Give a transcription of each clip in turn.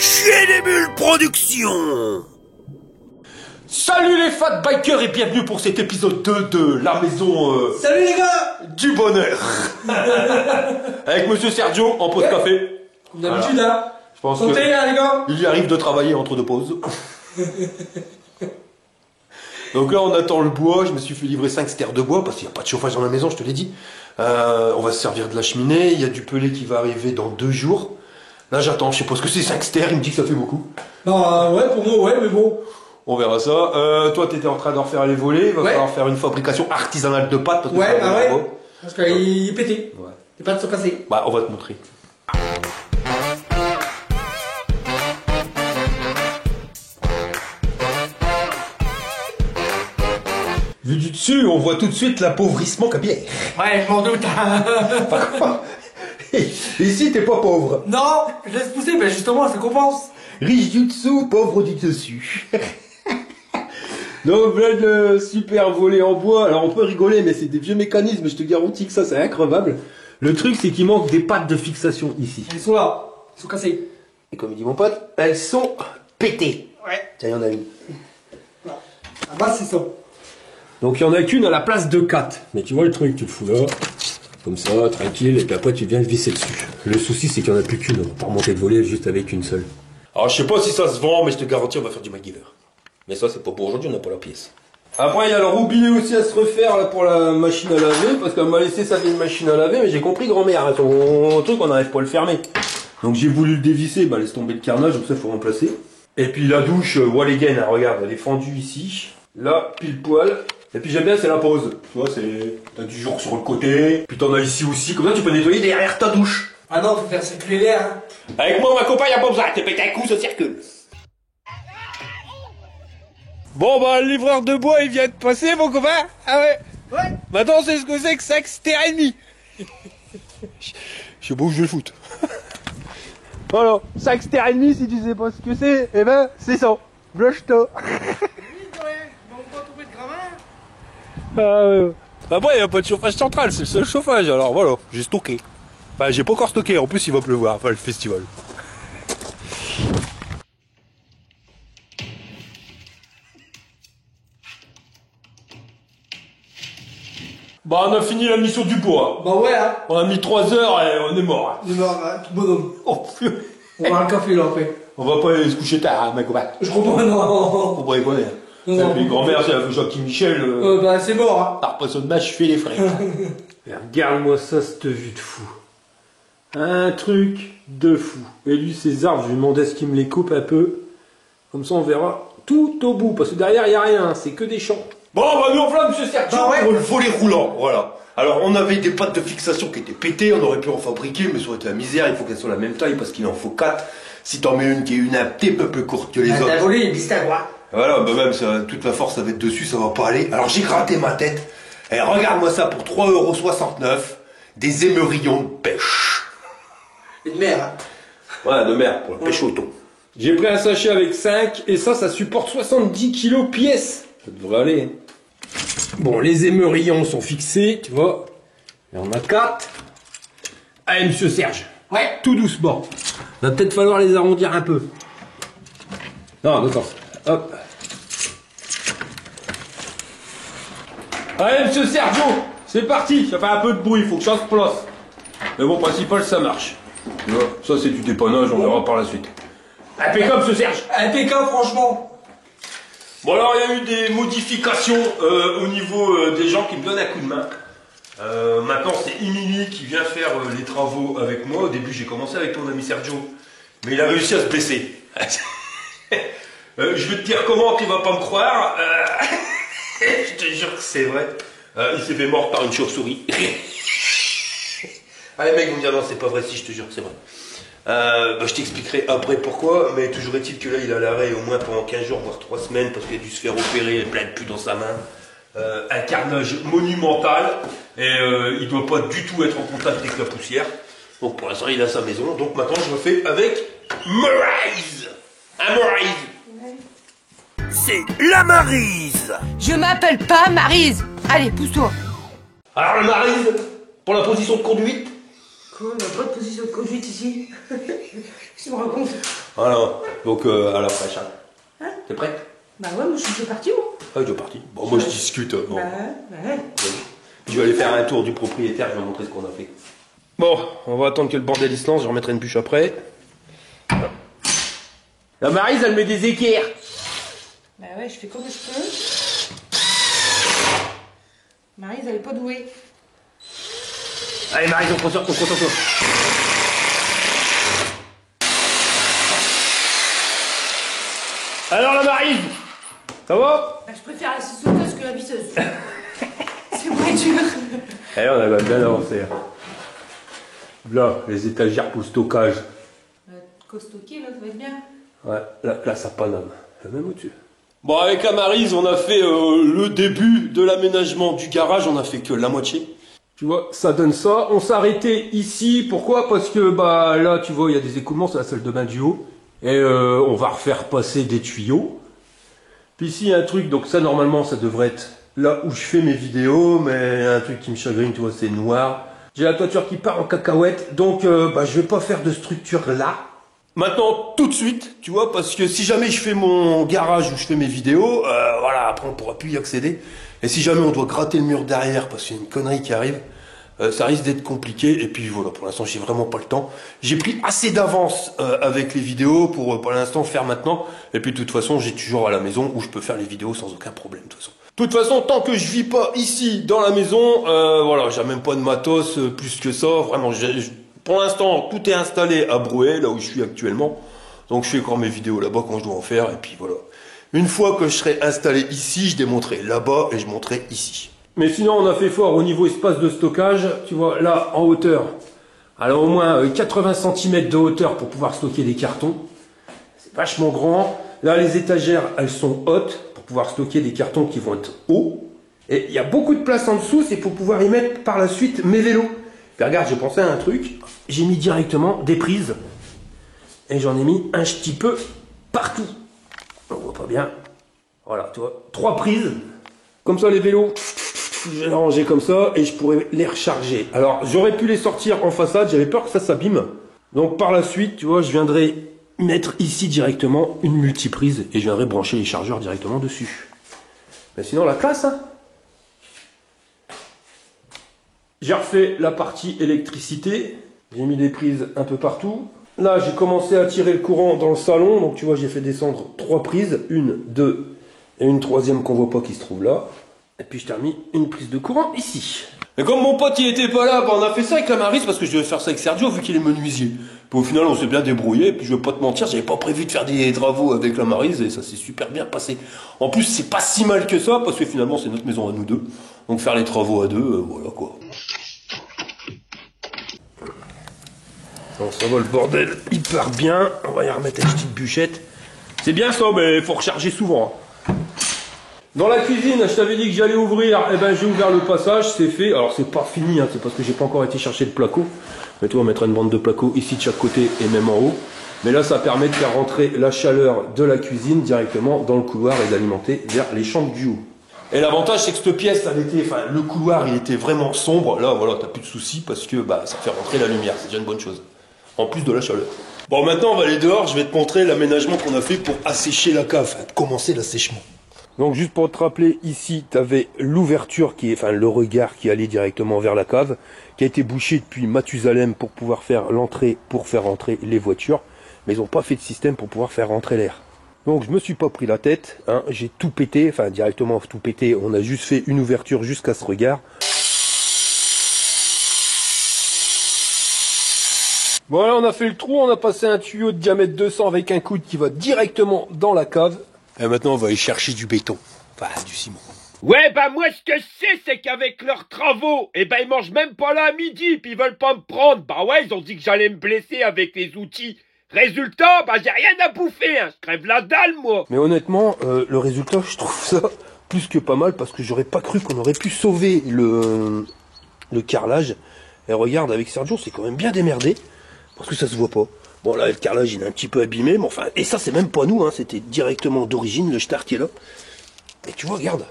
Chier des bulles production. Salut les fat bikers et bienvenue pour cet épisode 2 de la maison Salut les gars du bonheur. Avec monsieur Sergio en pause café. Comme d'habitude hein. Je pense Santé que hein les gars. il lui arrive de travailler entre deux pauses. Donc là on attend le bois, je me suis fait livrer 5 stères de bois parce qu'il n'y a pas de chauffage dans la maison, je te l'ai dit. On va se servir de la cheminée, il y a du pelé qui va arriver dans 2 jours. Là j'attends, je sais pas ce que c'est 5 stères, il me dit que ça fait beaucoup. Bah ouais pour moi ouais mais bon. On verra ça. Toi t'étais en train de refaire les volets, il va falloir faire une fabrication artisanale de pâtes. Parce que ouais bah ouais. beau. Parce qu'il est pété. Ouais. Les pâtes sont cassées. Bah on va te montrer. Vu du dessus, on voit tout de suite l'appauvrissement capillaire. Ouais je m'en doute. Ici, t'es pas pauvre. Non, je laisse pousser, ben justement ça compense. Riche du dessous, pauvre du dessus. Donc, plein de super volets en bois. Alors, on peut rigoler, mais c'est des vieux mécanismes. Je te garantis que ça, c'est increvable. Le truc, c'est qu'il manque des pattes de fixation ici. Ils sont là, ils sont cassés. Et comme il dit mon pote, elles sont pétées. Ouais. Tiens, il y en a une. Là. À bas c'est ça. Donc, il y en a qu'une à la place de 4. Mais tu vois le truc, tu le fous là. Comme ça, tranquille, et puis après tu viens le visser dessus. Le souci c'est qu'il n'y en a plus qu'une, on va pas remonter de volet juste avec une seule. Alors je sais pas si ça se vend, mais je te garantis on va faire du MacGyver. Mais ça c'est pas pour aujourd'hui, on n'a pas la pièce. Après il y a le robinet aussi à se refaire là, pour la machine à laver, parce qu'elle m'a laissé sa vieille machine à laver, mais j'ai compris grand-mère, hein, son truc on n'arrive pas à le fermer. Donc j'ai voulu le dévisser, bah laisse tomber le carnage, donc ça il faut remplacer. Et puis la douche, wall again, hein, regarde, elle est fendue ici, là, pile poil. Et puis j'aime bien, c'est la pause. Tu vois, c'est. T'as du jour sur le côté. Puis t'en as ici aussi. Comme ça, tu peux nettoyer derrière ta douche. Ah non, faut faire circuler l'air. Hein. Avec moi, ma copain, y'a pas besoin. T'es pété un coup, ça circule. Bon, bah, le livreur de bois, il vient de passer, mon copain. Ah ouais. Ouais. Maintenant, c'est ce que c'est que 5 stères et demi. Je sais pas où je vais le foutre. Voilà. 5 stères et demi, si tu sais pas ce que c'est, eh ben, c'est ça. Blush-toi. Bah ouais, il n'y a pas de chauffage central, c'est le seul chauffage, alors voilà, j'ai stocké. Enfin, j'ai pas encore stocké, en plus il va pleuvoir, enfin le festival. Bah on a fini la mission du bois. Bah ouais hein. On a mis 3 heures et on est mort. Il est mort, hein, tout bonhomme. Oh, On va un café là après. on va pas aller se coucher tard, hein, ma copain. Je comprends non. On va rigoler. Non. Et puis grand-mère, c'est la Jacques Michel. Bah c'est mort hein. Par personne de match, je fais les frais. Regarde-moi ça, cette vue de fou. Un truc de fou. Et lui, ces arbres, je lui demandais ce qu'il me les coupe un peu. Comme ça, on verra tout au bout. Parce que derrière, il n'y a rien. C'est que des champs. Bon, bah nous, on flamme, monsieur Sergio. Bah ouais. Pour le volet roulant, voilà. Alors, on avait des pattes de fixation qui étaient pétées. On aurait pu en fabriquer, mais ça aurait été la misère. Il faut qu'elles soient la même taille parce qu'il en faut 4. Si t'en mets une qui est une un petit peu plus courte que les autres. T'as volé une distingue quoi. Voilà, bah même ça, toute la force ça va être dessus, ça va pas aller. Alors j'ai gratté ma tête. Et regarde-moi ça pour 3,69 €. Des émerillons de pêche. Une mer hein. Ouais, de mer, pour la pêche au thon. J'ai pris un sachet avec 5, et ça supporte 70 kilos pièce. Ça devrait aller. Bon, les émerillons sont fixés, tu vois. Il y en a 4. Allez, monsieur Serge. Ouais. Tout doucement. Va peut-être falloir les arrondir un peu. Non, d'accord. Hop. Allez, monsieur Sergio, c'est parti. Ça fait un peu de bruit, il faut que ça se place. Mais bon, principal, ça marche. Ça, c'est du dépannage, on verra par la suite. Impeccable, monsieur Serge. Impeccable franchement. Bon, alors, il y a eu des modifications au niveau des gens qui me donnent un coup de main. Maintenant, c'est Emily qui vient faire les travaux avec moi. Au début, j'ai commencé avec ton ami Sergio. Mais il a réussi à se blesser. Je vais te dire comment, tu vas pas me croire. Je te jure que c'est vrai. Il s'est fait mort par une chauve-souris. Ah les mecs vont me dire non c'est pas vrai, si je te jure que c'est vrai. Je t'expliquerai après pourquoi, mais toujours est-il que là il a l'arrêt au moins pendant 15 jours, voire 3 semaines, parce qu'il a dû se faire opérer, plein de pus dans sa main. Un carnage monumental, et il doit pas du tout être en contact avec la poussière. Donc pour l'instant il est à sa maison, donc maintenant je le fais avec Maryse. Un Maryse. C'est la Maryse. Je m'appelle pas Maryse. Allez, pousse-toi. Alors le Maryse, pour la position de conduite. Quoi, on n'a pas de position de conduite ici. Qu'est-ce que tu me racontes? Voilà, donc à la fraîche. Hein? T'es prête? Bah ouais, moi je suis parti moi. Ah, je suis parti. Bon, moi je discute. Bon. Bah ouais. Je vais aller faire un tour du propriétaire, je vais montrer ce qu'on a fait. Bon, on va attendre que le bordel il se lance, je remettrai une bûche après. La Maryse, elle met des équerres. Bah ouais, je fais comme je peux. Maryse, elle est pas douée. Allez Maryse, on concentre, toi. Alors la Maryse, ça va? Bah, je préfère la sauteuse que la visseuse. C'est moins dur. Eh, on a bien avancé. Là, les étagères pour le stockage. Costoqué, là, ça va être bien. Ouais, la classe à Paname. Même au-dessus. Bon, avec la Maryse, on a fait le début de l'aménagement du garage. On a fait que la moitié. Tu vois, ça donne ça. On s'est arrêté ici. Pourquoi? Parce que, bah, là, tu vois, il y a des écoulements. C'est la salle de bain du haut. Et on va refaire passer des tuyaux. Puis ici, il y a un truc. Donc ça, normalement, ça devrait être là où je fais mes vidéos. Mais il y a un truc qui me chagrine, tu vois, c'est noir. J'ai la toiture qui part en cacahuète. Donc, bah, je vais pas faire de structure là. Maintenant, tout de suite, tu vois, parce que si jamais je fais mon garage où je fais mes vidéos, voilà, après on pourra plus y accéder. Et si jamais on doit gratter le mur derrière parce qu'il y a une connerie qui arrive, ça risque d'être compliqué. Et puis voilà, pour l'instant, j'ai vraiment pas le temps. J'ai pris assez d'avance avec les vidéos pour l'instant faire maintenant. Et puis de toute façon, j'ai toujours à la maison où je peux faire les vidéos sans aucun problème, de toute façon. De toute façon, tant que je vis pas ici, dans la maison, voilà, j'ai même pas de matos plus que ça. Vraiment, pour l'instant, tout est installé à Brouet, là où je suis actuellement. Donc je fais encore mes vidéos là-bas quand je dois en faire. Et puis voilà. Une fois que je serai installé ici, je démonterai là-bas et je monterai ici. Mais sinon, on a fait fort au niveau espace de stockage. Tu vois, là, en hauteur, alors au moins 80 cm de hauteur pour pouvoir stocker des cartons. C'est vachement grand. Là, les étagères, elles sont hautes pour pouvoir stocker des cartons qui vont être hauts. Et il y a beaucoup de place en dessous, c'est pour pouvoir y mettre par la suite mes vélos. Puis regarde, j'ai pensé à un truc. J'ai mis directement des prises. Et j'en ai mis un petit peu partout. On voit pas bien. Voilà, tu vois, 3 prises. Comme ça, les vélos, je vais les ranger comme ça et je pourrais les recharger. Alors, j'aurais pu les sortir en façade, j'avais peur que ça s'abîme. Donc, par la suite, tu vois, je viendrai mettre ici directement une multiprise et je viendrai brancher les chargeurs directement dessus. Mais sinon, la classe, hein. J'ai refait la partie électricité. J'ai mis des prises un peu partout. Là, j'ai commencé à tirer le courant dans le salon. Donc, tu vois, j'ai fait descendre 3 prises. 1, 2 et une troisième qu'on voit pas qui se trouve là. Et puis, je t'ai remis une prise de courant ici. Et comme mon pote, il était pas là, bah, on a fait ça avec la Maryse parce que je devais faire ça avec Sergio vu qu'il est menuisier. Puis au final, on s'est bien débrouillé. Puis je vais pas te mentir, j'avais pas prévu de faire des travaux avec la Maryse et ça s'est super bien passé. En plus, c'est pas si mal que ça parce que finalement, c'est notre maison à nous deux. Donc faire les travaux à deux, voilà quoi. Donc ça va, le bordel, il part bien. On va y remettre une petite bûchette. C'est bien ça, mais il faut recharger souvent. Dans la cuisine, je t'avais dit que j'allais ouvrir. Eh ben, j'ai ouvert le passage, c'est fait. Alors, c'est pas fini, hein, c'est parce que j'ai pas encore été chercher le placo. Mais toi, on mettra une bande de placo ici de chaque côté et même en haut. Mais là, ça permet de faire rentrer la chaleur de la cuisine directement dans le couloir et d'alimenter vers les chambres du haut. Et l'avantage, c'est que cette pièce, le couloir, il était vraiment sombre. Là, voilà, t'as plus de soucis parce que bah, ça fait rentrer la lumière. C'est déjà une bonne chose. En plus de la chaleur. Bon, maintenant, on va aller dehors. Je vais te montrer l'aménagement qu'on a fait pour assécher la cave. Enfin, commencer l'assèchement. Donc, juste pour te rappeler, ici, tu avais l'ouverture, le regard qui allait directement vers la cave, qui a été bouché depuis Mathusalem pour pouvoir faire l'entrée, pour faire rentrer les voitures. Mais ils n'ont pas fait de système pour pouvoir faire rentrer l'air. Donc, je me suis pas pris la tête. Hein, j'ai tout pété, enfin, directement tout pété. On a juste fait une ouverture jusqu'à ce regard. Voilà, on a fait le trou, on a passé un tuyau de diamètre 200 avec un coude qui va directement dans la cave. Et maintenant, on va aller chercher du béton. Enfin, du ciment. Ouais, bah moi ce que je sais, c'est qu'avec leurs travaux, eh ben ils mangent même pas là à midi, puis ils veulent pas me prendre. Bah ouais, ils ont dit que j'allais me blesser avec les outils. Résultat, bah j'ai rien à bouffer, hein. Je crève la dalle, moi. Mais honnêtement, le résultat, je trouve ça plus que pas mal, parce que j'aurais pas cru qu'on aurait pu sauver le carrelage. Et regarde, avec Sergio, c'est quand même bien démerdé. Parce que ça se voit pas. Bon là, le carrelage il est un petit peu abîmé, mais enfin, et ça c'est même pas nous, hein, c'était directement d'origine, le star qui est là. Et tu vois, regarde,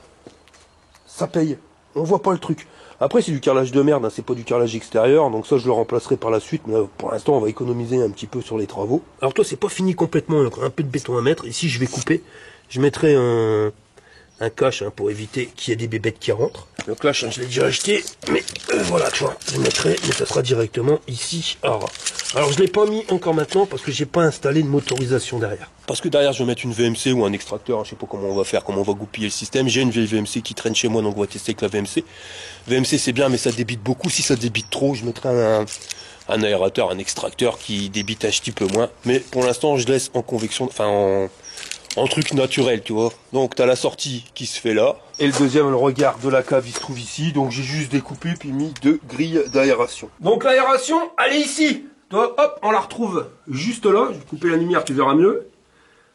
ça paye. on voit pas le truc. Après c'est du carrelage de merde, hein, c'est pas du carrelage extérieur, donc ça je le remplacerai par la suite, mais pour l'instant on va économiser un petit peu sur les travaux. Alors toi c'est pas fini complètement, il y a encore un peu de béton à mettre, ici je vais couper, je mettrai un cache hein, pour éviter qu'il y ait des bébêtes qui rentrent. Le cache, hein, je l'ai déjà acheté, mais voilà, tu vois, je le mettrai, mais ça sera directement ici. Alors je l'ai pas mis encore maintenant parce que j'ai pas installé de motorisation derrière. Parce que derrière je vais mettre une VMC ou un extracteur, hein, je sais pas comment on va faire, comment on va goupiller le système. J'ai une vieille VMC qui traîne chez moi, donc on va tester avec la VMC. VMC c'est bien, mais ça débite beaucoup. Si ça débite trop, je mettrai un aérateur, un extracteur qui débite un petit peu moins. Mais pour l'instant, je laisse en convection, enfin en truc naturel, tu vois. Donc t'as la sortie qui se fait là. Et le deuxième, le regard de la cave, il se trouve ici. Donc j'ai juste découpé puis mis deux grilles d'aération. Donc l'aération, elle est ici. Toi, hop, on la retrouve juste là. Je vais couper la lumière, tu verras mieux.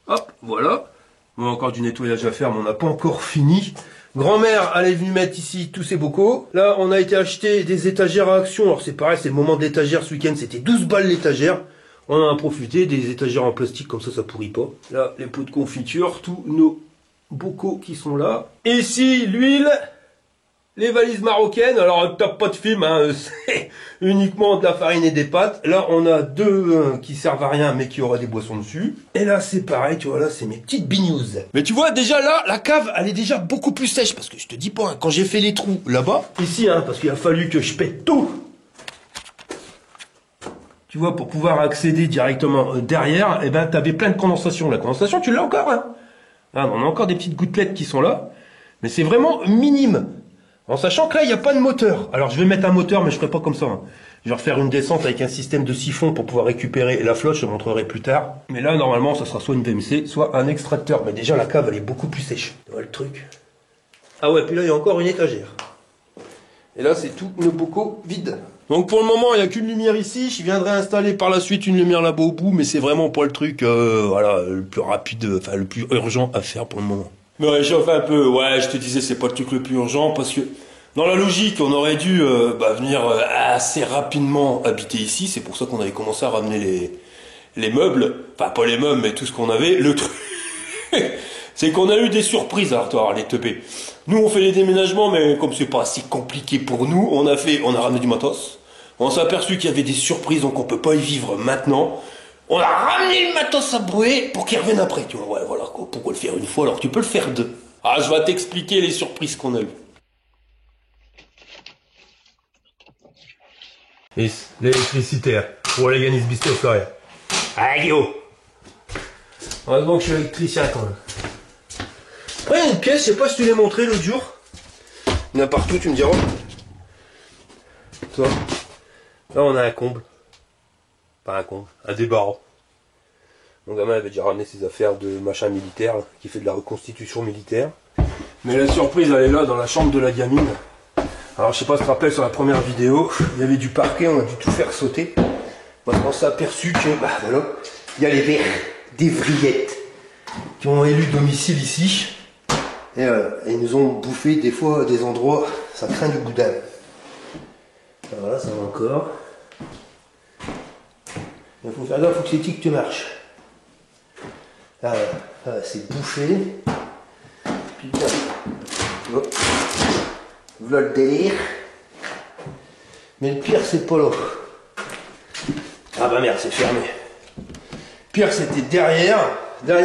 Hop, voilà. On a encore du nettoyage à faire, mais on n'a pas encore fini. Grand-mère, elle est venue mettre ici tous ses bocaux. Là, on a été acheter des étagères à action. Alors c'est pareil, c'est le moment de l'étagère ce week-end. C'était 12 balles l'étagère. On en a profité, des étagères en plastique, comme ça pourrit pas. Là, les pots de confiture, tous nos bocaux qui sont là. Ici, l'huile, les valises marocaines. Alors, t'as pas de film, hein, c'est uniquement de la farine et des pâtes. Là, on a deux qui servent à rien, mais qui aura des boissons dessus. Et là, c'est pareil, tu vois, là, c'est mes petites bignews. Mais tu vois, déjà là, la cave, elle est déjà beaucoup plus sèche. Parce que je te dis pas, hein, quand j'ai fait les trous là-bas, ici, hein, parce qu'il a fallu que je pète tout. Tu vois, pour pouvoir accéder directement derrière, eh ben, t'avais plein de condensation. La condensation, tu l'as encore, hein. Ah, on a encore des petites gouttelettes qui sont là. Mais c'est vraiment minime. En sachant que là, il n'y a pas de moteur. Alors, je vais mettre un moteur, mais je ferai pas comme ça, hein. Je vais refaire une descente avec un système de siphon pour pouvoir récupérer la flotte, je te montrerai plus tard. Mais là, normalement, ça sera soit une VMC, soit un extracteur. Mais déjà, la cave, elle est beaucoup plus sèche. Tu vois le truc? Ah ouais, puis là, il y a encore une étagère. Et là, c'est tous nos bocaux vides. Donc pour le moment, il n'y a qu'une lumière ici. Je viendrai installer par la suite une lumière là-bas au bout, mais c'est vraiment pas le truc voilà, le plus rapide, enfin le plus urgent à faire pour le moment. Mais ouais, j'en fais un peu, ouais, je te disais, c'est pas le truc le plus urgent, parce que dans la logique, on aurait dû venir assez rapidement habiter ici. C'est pour ça qu'on avait commencé à ramener les meubles. Enfin, pas les meubles, mais tout ce qu'on avait. Le truc, c'est qu'on a eu des surprises, alors toi, les teubés. Nous, on fait les déménagements, mais comme c'est pas assez compliqué pour nous, on a ramené du matos. On s'est aperçu qu'il y avait des surprises, donc on peut pas y vivre maintenant. On a ramené le matos à brûler pour qu'il revienne après. Tu vois, ouais, voilà, quoi. Pourquoi le faire une fois alors tu peux le faire deux? Ah, je vais t'expliquer les surprises qu'on a eues. L'électricité, pour aller gagner ce biscuit au soirée. Ah, Guillaume. Heureusement que je suis électricien quand même. Après, il y a une pièce, je sais pas si tu l'ai montré l'autre jour. Il y en a partout, tu me diras. Toi. Là, on a un comble. Pas un comble, un débarras. Mon gamin avait déjà ramené ses affaires de machin militaire, qui fait de la reconstitution militaire. Mais la surprise, elle est là, dans la chambre de la gamine. Alors, je sais pas si tu te rappelles, sur la première vidéo, il y avait du parquet, on a dû tout faire sauter. On s'est aperçu que, voilà, il y a les verres des vrillettes qui ont élu domicile ici. Et ils nous ont bouffé des fois des endroits, ça craint du boudin. Voilà, ça va encore. Il faut faire gaffe, il faut que ces tics te marchent. Là, c'est bouffé. Puis là, voilà le délire. Mais le pire, c'est pas là. Ah bah merde, c'est fermé. Pire, c'était derrière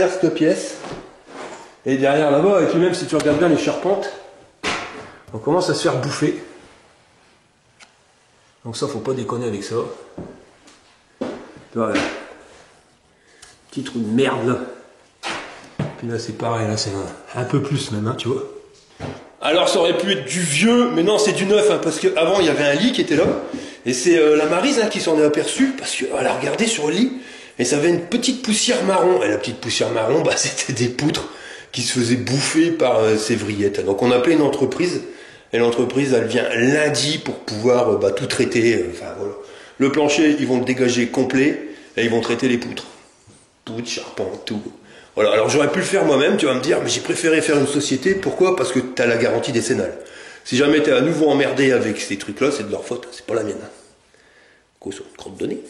cette pièce. Et derrière là-bas, et puis même si tu regardes bien les charpentes, on commence à se faire bouffer. Donc ça, faut pas déconner avec ça. Voilà. Petit trou de merde là. Puis là, c'est pareil, là, c'est un peu plus même, hein, tu vois. Alors, ça aurait pu être du vieux, mais non, c'est du neuf, hein, parce qu'avant, il y avait un lit qui était là. Et c'est la Maryse qui s'en est aperçue, parce qu'elle a regardé sur le lit, et ça avait une petite poussière marron. Et la petite poussière marron, c'était des poutres qui se faisaient bouffer par ces vrillettes. Donc on a appelé une entreprise, et l'entreprise, elle vient lundi pour pouvoir tout traiter. Enfin voilà. Le plancher, ils vont le dégager complet, et ils vont traiter les poutres. Poutres, charpentes, tout. Voilà, alors j'aurais pu le faire moi-même, tu vas me dire, mais j'ai préféré faire une société. Pourquoi? Parce que tu as la garantie décennale. Si jamais tu es à nouveau emmerdé avec ces trucs-là, c'est de leur faute, c'est pas la mienne. Quoi, ça, crotte de nez.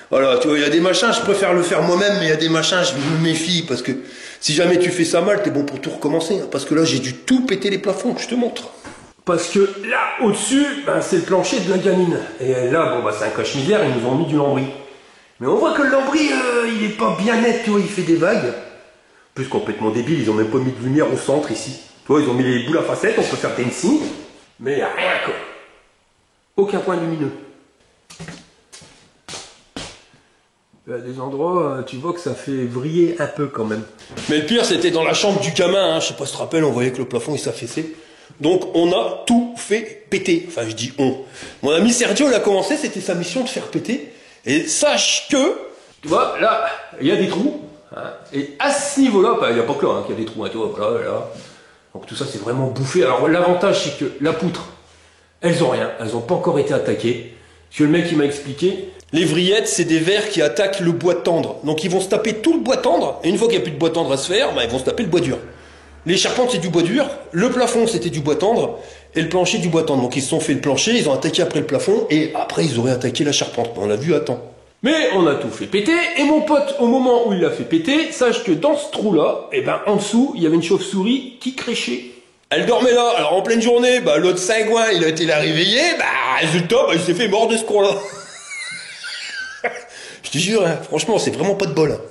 Voilà, tu vois, il y a des machins, je préfère le faire moi-même, mais il y a des machins, je me méfie, parce que si jamais tu fais ça mal, t'es bon pour tout recommencer. Hein, parce que là, j'ai dû tout péter les plafonds, je te montre. Parce que là, au-dessus, ben, c'est le plancher de la gamine. Et là, bon, bah, c'est un cache-misère, ils nous ont mis du lambris. Mais on voit que le lambris, il est pas bien net, tu vois, il fait des vagues. Plus complètement débile, ils ont même pas mis de lumière au centre ici. Tu vois, ils ont mis les boules à facettes, on peut faire dancing, mais rien quoi. Aucun point lumineux. Il y a des endroits, tu vois que ça fait vriller un peu quand même. Mais le pire, c'était dans la chambre du gamin, hein. Je sais pas si tu te rappelles, on voyait que le plafond il s'affaissait. Donc on a tout fait péter. Enfin, je dis on. Mon ami Sergio, il a commencé, c'était sa mission de faire péter. Et sache que, tu vois, là, il y a des trous. Hein, et à ce niveau-là, il n'y a pas que là qu'il y a des trous, hein, tu vois, voilà, là. Donc tout ça, c'est vraiment bouffé. Alors l'avantage, c'est que la poutre, elles ont rien. Elles n'ont pas encore été attaquées. Parce que le mec, il m'a expliqué. Les vrillettes, c'est des vers qui attaquent le bois tendre. Donc ils vont se taper tout le bois tendre. Et une fois qu'il n'y a plus de bois tendre à se faire, bah, ils vont se taper le bois dur. Les charpentes, c'est du bois dur. Le plafond, c'était du bois tendre. Et le plancher, du bois tendre. Donc ils se sont fait le plancher, ils ont attaqué après le plafond. Et après, ils auraient attaqué la charpente. On l'a vu à temps. Mais on a tout fait péter. Et mon pote, au moment où il l'a fait péter, sache que dans ce trou-là, eh ben, en dessous, il y avait une chauve-souris qui créchait. Elle dormait là. Alors en pleine journée, bah, l'autre cingouin, il a été la réveiller. Bah, résultat, bah, il s'est fait mort de ce con-là. Je te jure, hein, franchement, c'est vraiment pas de bol. Hein.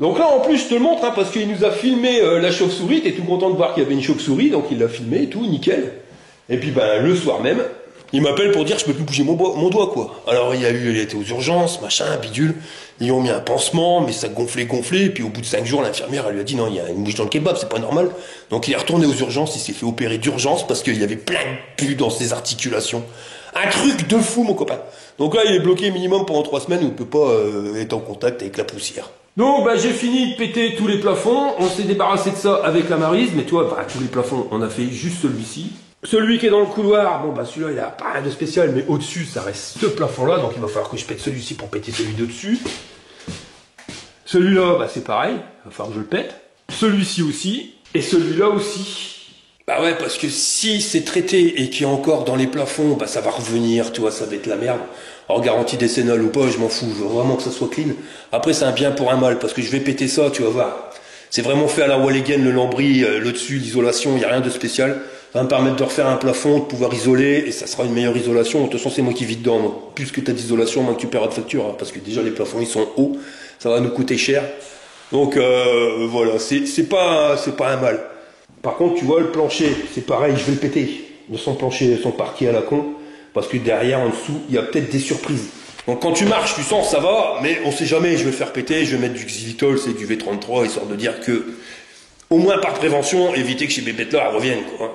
Donc là, en plus, je te le montre, hein, parce qu'il nous a filmé la chauve-souris. T'es tout content de voir qu'il y avait une chauve-souris, donc il l'a filmé et tout, nickel. Et puis, ben, le soir même, il m'appelle pour dire que je peux plus bouger mon doigt, quoi. Alors, il était aux urgences, machin, bidule. Ils ont mis un pansement, mais ça gonflait. Et puis, au bout de 5 jours, l'infirmière, elle lui a dit, non, il y a une mouche dans le kebab, c'est pas normal. Donc, il est retourné aux urgences, il s'est fait opérer d'urgence parce qu'il y avait plein de pus dans ses articulations. Un truc de fou, mon copain. Donc là, il est bloqué minimum pendant 3 semaines où il peut pas être en contact avec la poussière. Donc, bah, j'ai fini de péter tous les plafonds. On s'est débarrassé de ça avec la maryse. Mais tu vois, bah, tous les plafonds, on a fait juste celui-ci. Celui qui est dans le couloir, bon, bah, celui-là, il a pas rien de spécial. Mais au-dessus, ça reste ce plafond-là. Donc, il va falloir que je pète celui-ci pour péter celui de-dessus. Celui-là, bah, c'est pareil. Il va falloir que je le pète. Celui-ci aussi. Et celui-là aussi. Bah ouais, parce que si c'est traité et qu'il y a encore dans les plafonds, bah ça va revenir, tu vois, ça va être la merde. Alors garantie décennale ou pas, je m'en fous, je veux vraiment que ça soit clean. Après c'est un bien pour un mal, parce que je vais péter ça, tu vas voir. C'est vraiment fait à la Walligen, le lambris, le dessus, l'isolation, il n'y a rien de spécial. Ça va me permettre de refaire un plafond, de pouvoir isoler, et ça sera une meilleure isolation. De toute façon c'est moi qui vis dedans, donc plus que t'as d'isolation, moins que tu paieras de facture, hein, parce que déjà les plafonds ils sont hauts, ça va nous coûter cher. Donc voilà, c'est pas un mal. Par contre, tu vois, le plancher, c'est pareil, je vais le péter. De son plancher, son parquet à la con. Parce que derrière, en dessous, il y a peut-être des surprises. Donc quand tu marches, tu sens, ça va, mais on sait jamais, je vais le faire péter, je vais mettre du xylitol, c'est du V33, histoire de dire que, au moins par prévention, éviter que chez Bébête là, elle revienne, quoi.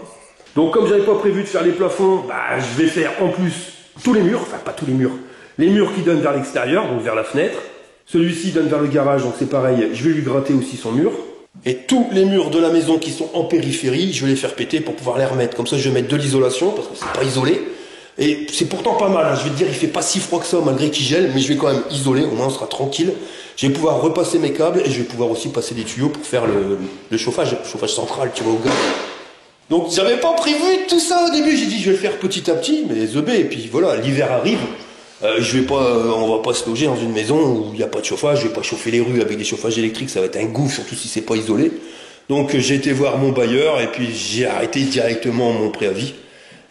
Donc comme j'avais pas prévu de faire les plafonds, bah, je vais faire en plus tous les murs, enfin pas tous les murs qui donnent vers l'extérieur, donc vers la fenêtre. Celui-ci donne vers le garage, donc c'est pareil, je vais lui gratter aussi son mur. Et tous les murs de la maison qui sont en périphérie, je vais les faire péter pour pouvoir les remettre. Comme ça, je vais mettre de l'isolation, parce que c'est pas isolé. Et c'est pourtant pas mal, hein. Je vais te dire, il fait pas si froid que ça, malgré qu'il gèle, mais je vais quand même isoler, au moins on sera tranquille. Je vais pouvoir repasser mes câbles, et je vais pouvoir aussi passer des tuyaux pour faire le chauffage central, tu vois, au gars. Donc, j'avais pas prévu tout ça au début, j'ai dit, je vais le faire petit à petit, mais the B, et puis voilà, l'hiver arrive. On va pas se loger dans une maison où il n'y a pas de chauffage, je vais pas chauffer les rues avec des chauffages électriques, ça va être un gouffre, surtout si c'est pas isolé. Donc j'ai été voir mon bailleur et puis j'ai arrêté directement mon préavis.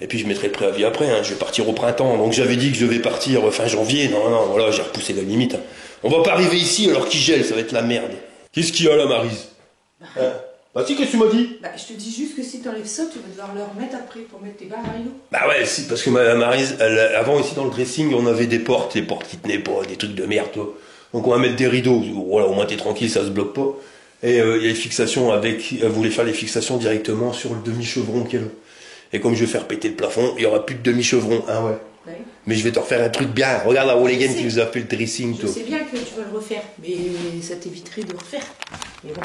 Et puis je mettrai le préavis après, hein. Je vais partir au printemps. Donc j'avais dit que je devais partir fin janvier, non, voilà, j'ai repoussé la limite. Hein. On va pas arriver ici alors qu'il gèle, ça va être la merde. Qu'est-ce qu'il y a là, Maryse? Bah si, qu'est-ce que tu m'as dit? Bah, je te dis juste que si t'enlèves ça, tu vas devoir le remettre après pour mettre tes barres à rideaux. Bah ouais, si, parce que Maryse, avant ici dans le dressing, on avait des portes qui tenaient pas, des trucs de merde, toi. Donc on va mettre des rideaux, voilà, au moins t'es tranquille, ça se bloque pas. Et il y a les fixations elle voulait faire les fixations directement sur le demi-chevron qui est là. Et comme je vais faire péter le plafond, il y aura plus de demi-chevron, hein ouais. Ouais. Mais je vais te refaire un truc bien, regarde la Walligen qui nous a fait le dressing, toi. Je sais bien que tu vas le refaire, mais ça t'éviterait de le refaire. Mais bon.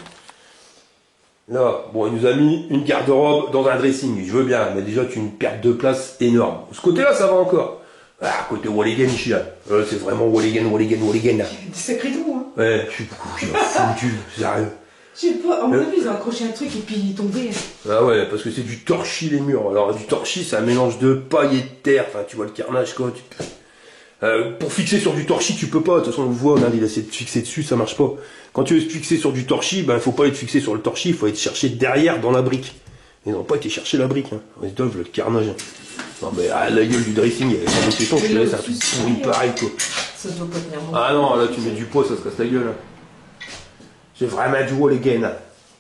Là, bon, il nous a mis une garde-robe dans un dressing, je veux bien, mais déjà tu une perte de place énorme. Ce côté-là, ça va encore. Ah, côté Walligen, c'est vraiment Walligen. Des sacrés trous, hein. Ouais, je suis foutu, sérieux. Je sais pas, en mon avis, ils ont accroché un truc et puis il est tombé. Ah ouais, parce que c'est du torchis les murs. Alors du torchis, c'est un mélange de paille et de terre, enfin tu vois le carnage quoi. Pour fixer sur du torchis, tu peux pas. De toute façon, on le voit, regarde, il a essayé de fixer dessus, ça marche pas. Quand tu veux te fixer sur du torchis, ben, faut pas être fixé sur le torchis, il faut être cherché derrière dans la brique. Ils n'ont pas été chercher la brique, hein. Ils doivent le carnage. Non, mais la gueule du dressing, il y a sans béton, je te laisse un truc pourri pareil, quoi. Ça doit pas tenir bon. Ah non, là, tu mets du poids, ça se casse la gueule, hein. C'est vraiment du wall again, hein.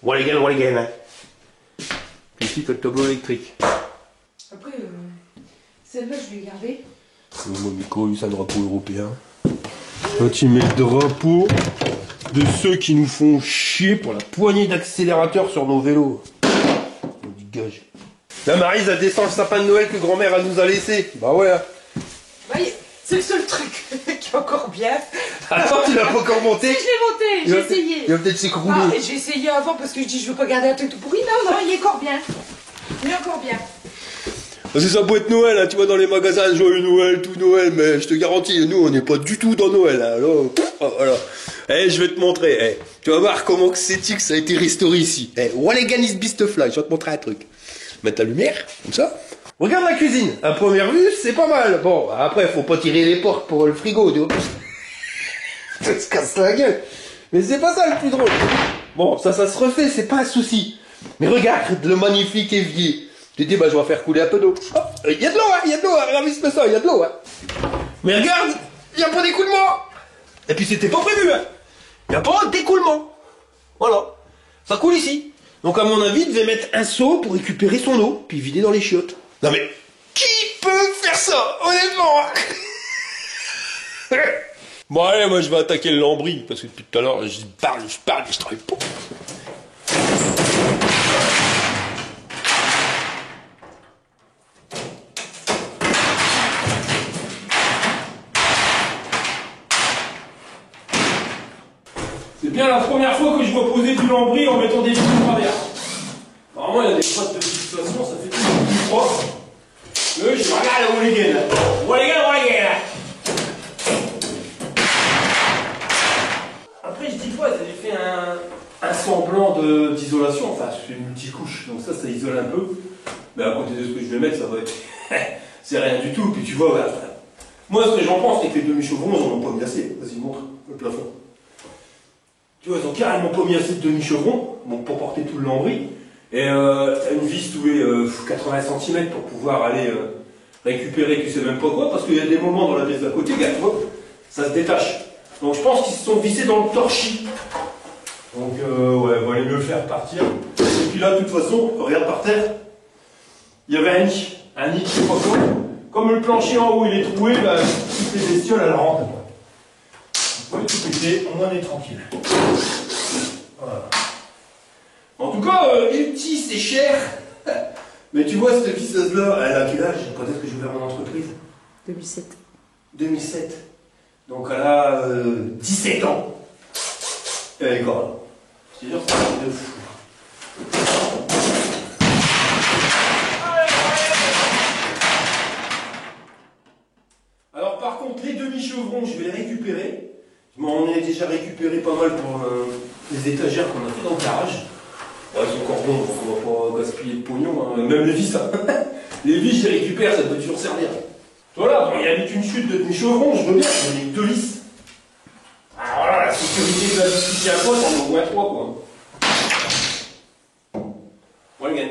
Wall again, hein. Puis ici, t'as le tableau électrique. Après, celle-là, je l'ai gardée. Mon micro, c'est un drapeau européen. Là, tu mets le drapeau de ceux qui nous font chier pour la poignée d'accélérateur sur nos vélos. On dégage. La Maryse, elle descend le sapin de Noël que grand-mère, elle nous a laissé. Bah ouais. Oui, c'est le seul truc qui est encore bien. Attends, tu l'as pas encore monté? Si, je l'ai monté, j'ai essayé. Il va peut-être s'écrouler. Ah, j'ai essayé avant parce que je dis je veux pas garder un truc tout pourri. Non, non, il est encore bien. Il est encore bien. C'est sa boîte Noël, hein, tu vois, dans les magasins, joyeux Noël, tout Noël, mais je te garantis, nous, on n'est pas du tout dans Noël, hein, alors, voilà. Eh, je vais te montrer, eh. Tu vas voir comment que c'est que ça a été restauré ici. Eh, Walligan is Beast Fly, je vais te montrer un truc. Mettre la lumière, comme ça. Regarde la cuisine, à première vue, c'est pas mal. Bon, après, faut pas tirer les portes pour le frigo, tu vois. Ça se casse la gueule. Mais c'est pas ça le plus drôle. Bon, ça se refait, c'est pas un souci. Mais regarde le magnifique évier. Je te dis, bah, je vais faire couler un peu d'eau. Oh, il y a de l'eau, hein, il y a de l'eau, hein, ravisse-le ça, il y a de l'eau, hein. Mais regarde, il n'y a pas d'écoulement. Et puis c'était pas prévu, hein. Il n'y a pas d'écoulement. Voilà. Ça coule ici. Donc à mon avis, il devait mettre un seau pour récupérer son eau, puis vider dans les chiottes. Non mais, qui peut faire ça, honnêtement, hein. Bon allez, moi je vais attaquer le lambris, parce que depuis tout à l'heure, je parle, je travaille pas. C'est bien la première fois que je vois poser du lambris en mettant des fils de travers. Normalement, il y a des potes de fixation, ça fait tout plus propre. Mais je regarde le Walligan. Walligan. Après, je dis quoi, ça fait un semblant d'isolation. Enfin, c'est une multicouche, donc ça isole un peu. Mais à côté de ce que je vais mettre, ça va être. C'est rien du tout. Puis tu vois, voilà. Moi, ce que j'en pense, c'est que les demi-chevrons, ils en ont pas mis assez. Vas-y, montre le plafond. Tu vois, ils ont carrément pas mis assez de demi-chevrons, donc pour porter tout le lambris. Et une vis tous les 80 cm pour pouvoir aller récupérer tu sais même pas quoi, parce qu'il y a des moments dans la pièce d'à côté, regarde, tu vois, ça se détache. Donc je pense qu'ils se sont vissés dans le torchis. Donc ouais, il valait mieux le faire partir. Et puis là, de toute façon, regarde par terre, il y avait un nid je sais pas quoi. Comme le plancher en haut il est troué, bah, toutes les bestioles elles rentrent. On peut tout péter, on en est tranquille. Voilà. En tout cas, Ulti, c'est cher. Mais tu vois, cette visseuse-là, elle a quel âge? Quand est-ce que j'ai ouvert mon entreprise? 2007. 2007. Donc elle a 17 ans. Et elle est grande. Je te jure, c'est un truc de fou. Alors par contre, les demi-chevrons, je vais les récupérer. Je m'en ai déjà récupéré pas mal pour les étagères qu'on a fait dans le garage. Ouais, c'est encore bon, donc on va pas gaspiller de pognon, hein. Même les vis, ça. Les vis, je les récupère, ça peut toujours servir. Voilà, bon, il y a une chute de demi-chevron, je veux bien, j'en ai 2 vis. Alors voilà, la sécurité de la vis qui tient pas, t'en as au moins 3, quoi. Walligan.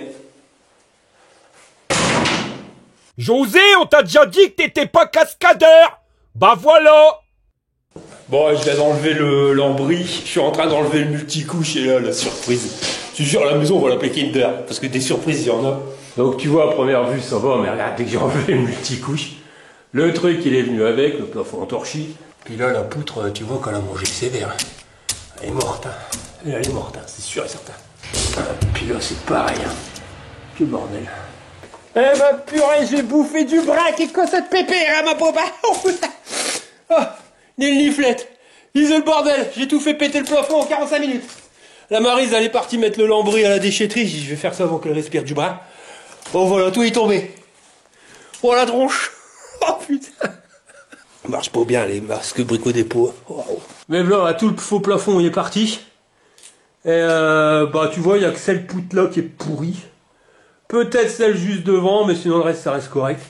José, on t'a déjà dit que t'étais pas cascadeur. Bah voilà. Bon, je viens d'enlever le lambris, je suis en train d'enlever le multicouche et là, la surprise. Je te jure, à la maison, on va l'appeler Kinder, parce que des surprises, il y en a. Donc tu vois, à première vue, ça va, mais regarde, dès que j'ai enlevé le multicouche, le truc, il est venu avec, le plafond en torchis. Puis là, la poutre, tu vois qu'elle a mangé sévère. Elle est morte, hein. Elle est morte, hein, c'est sûr et certain. Puis là, c'est pareil, hein. Quel bordel. Eh ben purée, j'ai bouffé du braque et quoi ça te pépère, hein, ma pauvre. Oh putain. Oh, des niflettes. Lisez le bordel, j'ai tout fait péter le plafond en 45 minutes. La Maryse, elle est partie mettre le lambris à la déchetterie, j'ai dit, je vais faire ça avant qu'elle respire du bras. Oh voilà, tout est tombé. Oh la tronche. Oh putain. Marche pas bien les masques Brico Dépôt. Wow. Mais voilà, tout le faux plafond il est parti. Et bah tu vois, il y a que celle poutre là qui est pourrie. Peut-être celle juste devant, mais sinon le reste ça reste correct.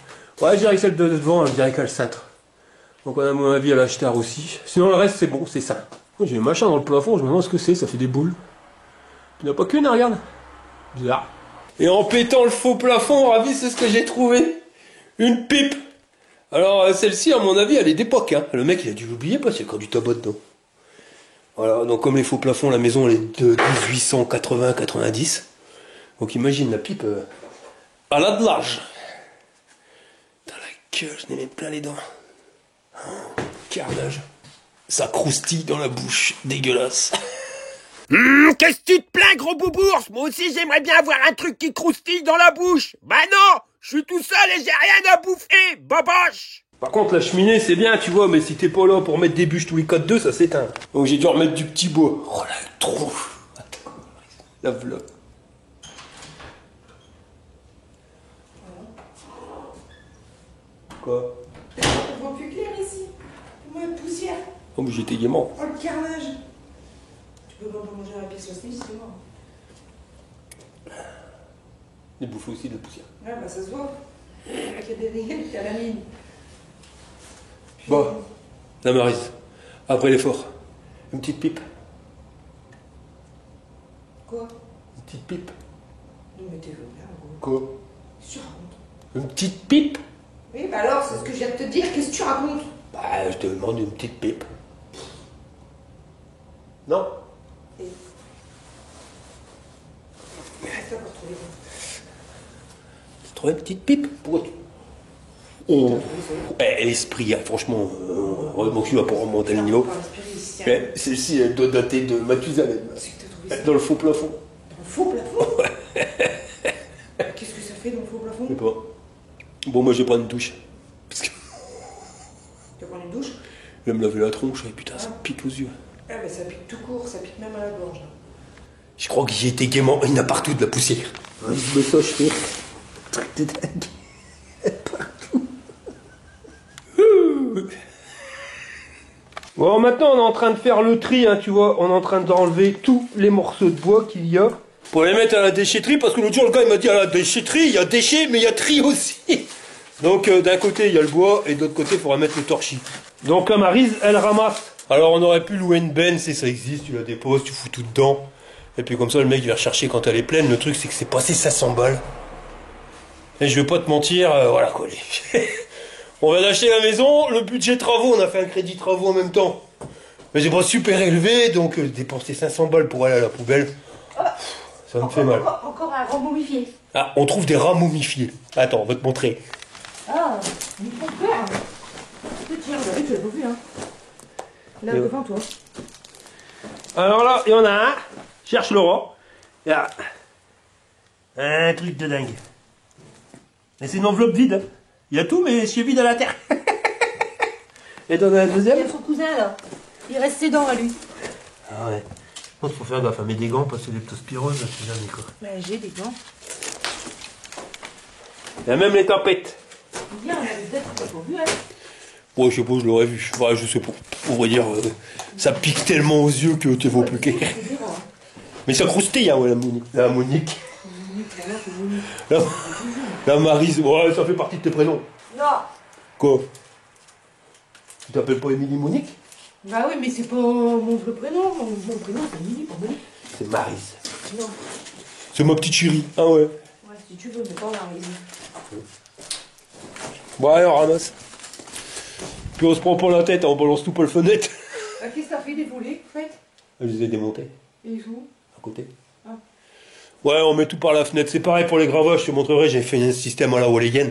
Ouais, je dirais que celle de devant, je dirais qu'elle cintre. Donc on a à mon avis à l'acheteur aussi. Sinon le reste c'est bon, c'est ça. J'ai un machin dans le plafond, je me demande ce que c'est, ça fait des boules. Il n'y en a pas qu'une, hein, regarde. Bizarre. Et en pétant le faux plafond, ravi, c'est ce que j'ai trouvé. Une pipe. Alors celle-ci, à mon avis, elle est d'époque. Hein. Le mec, il a dû l'oublier parce qu'il y a encore du tabac dedans. Voilà, donc comme les faux plafonds, la maison, elle est de 1880-90. Donc imagine la pipe, elle a de l'âge. Dans la gueule, je n'ai même plein les dents. Oh, carnage. Ça croustille dans la bouche, dégueulasse. Qu'est-ce que tu te plains, gros boubours? Moi aussi, j'aimerais bien avoir un truc qui croustille dans la bouche. Bah non, je suis tout seul et j'ai rien à bouffer, baboche. Par contre, la cheminée, c'est bien, tu vois, mais si t'es pas là pour mettre des bûches tous les 4-2, ça s'éteint. Donc j'ai dû remettre du petit bois. Oh là, trop. Attends, lave-la. Quoi? On voit plus clair ici. Moi, la poussière. Oh, mais j'étais gaiement. Oh, le carnage. Tu peux pas manger à la pièce aussi, c'est mort. Il bouffe aussi de la poussière. Ouais, bah ça se voit. Il y a des rayons, il y a la mine. Bon, la Maryse, après l'effort, une petite pipe. Quoi? Une petite pipe. Non, mais t'es bien, gros. Quoi? Qu'est-ce que tu racontes? Une petite pipe? Oui, bah alors, c'est ce que je viens de te dire. Qu'est-ce que tu racontes? Bah, je te demande une petite pipe. Non? Et... Qu'est-ce que t'as pour trouver ça? Tu trouves une petite pipe? Pourquoi tu... Oh, l'esprit, hein, franchement, heureusement que je vais pas remonter le niveau. Mais celle-ci, elle doit dater de Mathusalem. Dans le faux plafond. Dans le faux plafond? Qu'est-ce que ça fait dans le faux plafond? Je sais pas. Bon, moi je vais prendre une douche. Parce que... Tu vas prendre une douche? Je vais me laver la tronche, et putain, ça pique aux yeux. Ah bah ça pique tout court, ça pique même à la gorge. Là. Je crois que j'y étais gaiement, il y en a partout de la poussière. Ouais, je me ça, je fais. Truc de dingue. Partout. Bon, maintenant on est en train de faire le tri, hein, tu vois. On est en train d'enlever tous les morceaux de bois qu'il y a. Pour les mettre à la déchetterie, parce que l'autre jour le gars il m'a dit à la déchetterie, il y a déchets, mais il y a tri aussi. Donc d'un côté il y a le bois, et de l'autre côté il faudra mettre le torchis. Donc la Maryse, elle ramasse. Alors on aurait pu louer une benne, si ça existe, tu la déposes, tu fous tout dedans. Et puis comme ça le mec il va rechercher quand elle est pleine. Le truc c'est que c'est passé 500 balles. Et je vais pas te mentir, voilà quoi. On vient d'acheter la maison, le budget travaux, on a fait un crédit travaux en même temps. Mais c'est pas super élevé, donc dépenser 500 balles pour aller à la poubelle, ça me fait mal. Encore un rang momifié. Ah, on trouve des rats momifiés. Attends, on va te montrer. Ah, ils font peur. Tiens, tu l'as pas vu, hein. Là, devant toi. Alors là, il y en a un. Cherche le rat. Il y a un truc de dingue. Et c'est une enveloppe vide. Il y a tout, mais c'est vide à la terre. Et t'en as un deuxième? Il y a son cousin, là. Il reste ses dents à lui. Ah ouais. Il faut faire gaffe à mettre des gants parce que leptospirose, c'est jamais quoi. Bah, j'ai des gants. Il y a même les tapettes. Bien, on avait peut-être pas vu, hein. Ouais, je sais pas, je l'aurais vu. Ouais, je sais pas. Pour vrai dire, ça pique tellement aux yeux que tu vois plus clair. Mais ça croustille, hein, ouais, la Monique. La Maryse, ouais, ça fait partie de tes prénoms. Non. Quoi? Tu t'appelles pas Émilie Monique? Bah oui, mais c'est pas mon vrai prénom. Mon prénom, c'est Émilie, pas Monique. C'est Maryse. Non. C'est ma petite chérie. Ah ouais. Ouais, si tu veux, mais pas Maryse. Bon, allez, on ramasse. Puis on se prend pas la tête, on balance tout par le fenêtre. Qu'est-ce que t'as fait des volets, en fait? Je les ai démontés. Et où? À côté. Ah. Ouais, on met tout par la fenêtre. C'est pareil pour les gravats, je te montrerai, j'ai fait un système à la Walligan.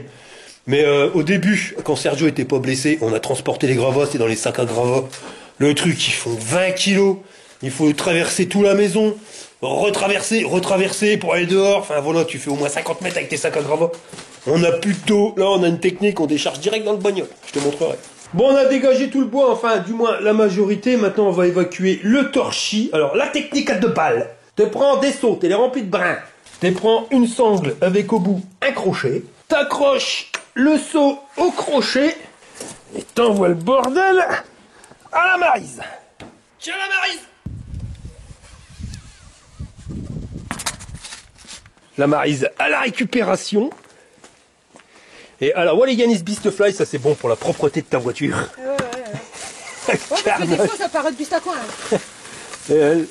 Mais au début, quand Sergio était pas blessé, on a transporté les gravats, c'est dans les sacs à gravats. Le truc, ils font 20 kilos. Il faut traverser toute la maison, retraverser pour aller dehors. Enfin voilà, tu fais au moins 50 mètres avec tes sacs à gravats. On n'a plus d'eau. Là, on a une technique, on décharge direct dans le bagnole. Je te montrerai. Bon, on a dégagé tout le bois, enfin, du moins la majorité. Maintenant, on va évacuer le torchis. Alors, la technique à 2 balles. Tu prends des seaux, tu les remplis de brins. Tu prends une sangle avec au bout un crochet. T'accroches le seau au crochet. Et t'envoies le bordel à la Maryse. Tiens la Maryse. La Maryse à la récupération. Et à la Walliganis Beast Fly, ça c'est bon pour la propreté de ta voiture. Ouais. Ouais, parce que des fois, ça paraît depuis ta coin. Hein. Et elle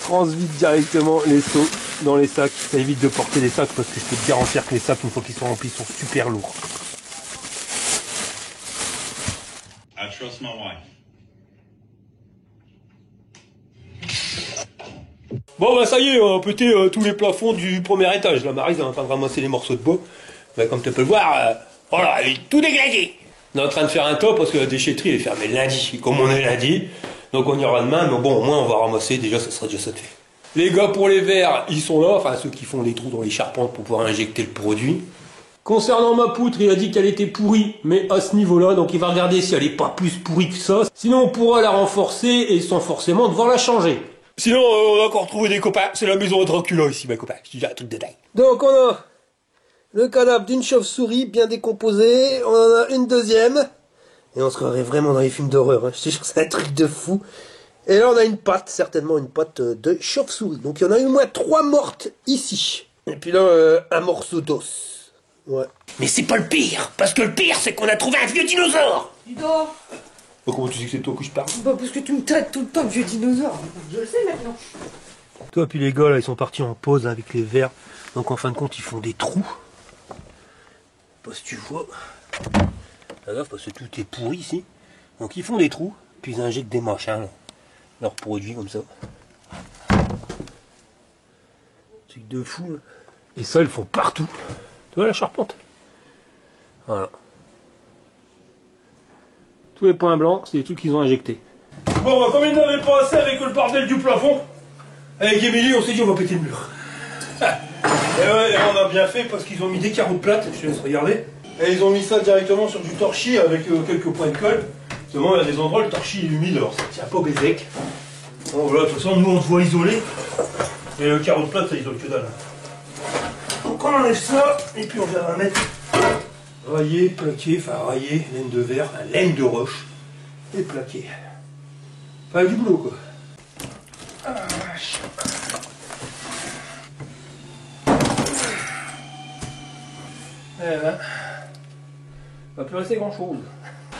transvide directement les seaux dans les sacs. Ça évite de porter les sacs parce que je peux te garantir que les sacs, une fois qu'ils sont remplis, sont super lourds. I trust my wife. Bon bah ça y est, on a pété tous les plafonds du premier étage. La Maryse est en train de ramasser les morceaux de bois. Bah, comme tu peux le voir, voilà, elle est tout dégagé. On est en train de faire un top parce que la déchetterie elle est fermée lundi. Et comme on est lundi, donc on ira demain, mais bon au moins on va ramasser, déjà ça sera déjà ça de fait. Les gars pour les verres, ils sont là, enfin ceux qui font les trous dans les charpentes pour pouvoir injecter le produit. Concernant ma poutre, il a dit qu'elle était pourrie, mais à ce niveau-là, donc il va regarder si elle est pas plus pourrie que ça. Sinon on pourra la renforcer et sans forcément devoir la changer. Sinon, on a encore trouvé des copains. C'est la maison de Dracula ici, ma copain. Je te dis un truc de dingue. Donc, on a le cadavre d'une chauve-souris bien décomposée. On en a une deuxième. Et on se croirait vraiment dans les films d'horreur. Hein. Je te jure, c'est un truc de fou. Et là, on a une patte, certainement une patte de chauve-souris. Donc, il y en a au moins 3 mortes ici. Et puis là, un morceau d'os. Ouais. Mais c'est pas le pire. Parce que le pire, c'est qu'on a trouvé un vieux dinosaure. Tu dors. Comment tu sais que c'est toi que je parle? Bah, parce que tu me traites tout le temps de vieux dinosaure. Je le sais maintenant. Toi, puis les gars, là, ils sont partis en pause avec les verres. Donc, en fin de compte, ils font des trous. Pas si tu vois. Fais gaffe, parce que tout est pourri ici. Donc, ils font des trous. Puis, ils injectent des machins, là. Leurs produits, comme ça. Truc de fou, là. Et ça, ils le font partout. Tu vois la charpente? Voilà. Tous les points blancs, c'est des trucs qu'ils ont injectés. Bon, bah, comme ils n'avaient pas assez avec le bordel du plafond, avec Émilie, on s'est dit on va péter le mur. Et ouais, on a bien fait parce qu'ils ont mis des carreaux de plate, je te laisse regarder. Et ils ont mis ça directement sur du torchis avec quelques points de colle. Seulement, il y a des endroits où le torchis est humide, alors ça tient pas au bézec. Bon, voilà, de toute façon, nous on se voit isolé. Et le carreau de plate, ça isole que dalle. Donc on enlève ça, et puis on va mettre raillé, plaqué, enfin raillé, laine de verre, laine de roche, et plaqué. Enfin, du boulot, quoi. Ah, vache. Eh ben, va plus rester grand chose.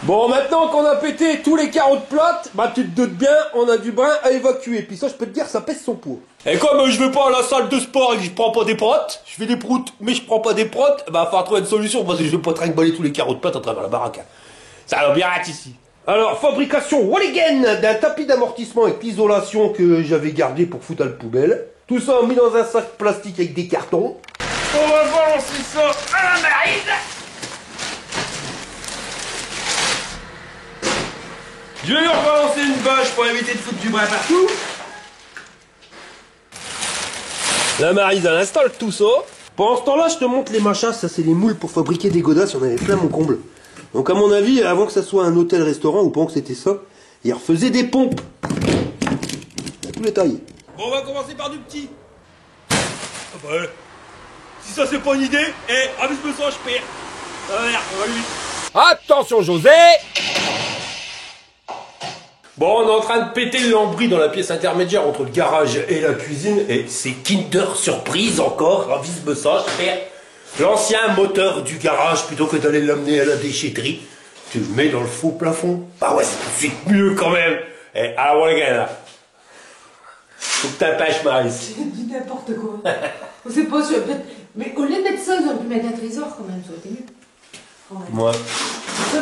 Bon, maintenant qu'on a pété tous les carreaux de plate, bah tu te doutes bien, on a du brin à évacuer. Puis ça, je peux te dire, ça pèse son poids. Et comme je vais pas à la salle de sport et que je prends pas des protes, je fais des proutes, mais je prends pas des protes, bah il va falloir trouver une solution parce que je vais pas trimballer tous les carreaux de plate à travers la baraque. Hein. Ça va bien être ici. Alors, fabrication Walligen d'un tapis d'amortissement avec l'isolation que j'avais gardé pour foutre à la poubelle. Tout ça mis dans un sac plastique avec des cartons. On va balancer ça à la Maryse. Je vais lui rebalancer une bâche pour éviter de foutre du brin partout. La Maryse, elle installe tout ça. Pendant ce temps-là, je te montre les machins. Ça, c'est les moules pour fabriquer des godasses. On avait plein mon comble. Donc, à mon avis, avant que ça soit un hôtel-restaurant, ou pendant que c'était ça, ils refaisaient des pompes. À tous les tailles. Bon, on va commencer par du petit. Ah bah, si ça, c'est pas une idée, amuse-moi ça, je perds. Ça va l'air, on va lui. Attention, José! Bon, on est en train de péter le lambris dans la pièce intermédiaire entre le garage et la cuisine. Et c'est Kinder Surprise encore, avise-moi ça, je perds. L'ancien moteur du garage, plutôt que d'aller l'amener à la déchetterie, tu le mets dans le faux plafond. Bah ouais, c'est mieux quand même. Et alors, les gars, là. Faut que t'appêches, Maryse. J'ai dit n'importe quoi. On sait pas si mais au lieu de mettre ça, ils auraient pu mettre un trésor quand même, ça aurait été mieux. Moi.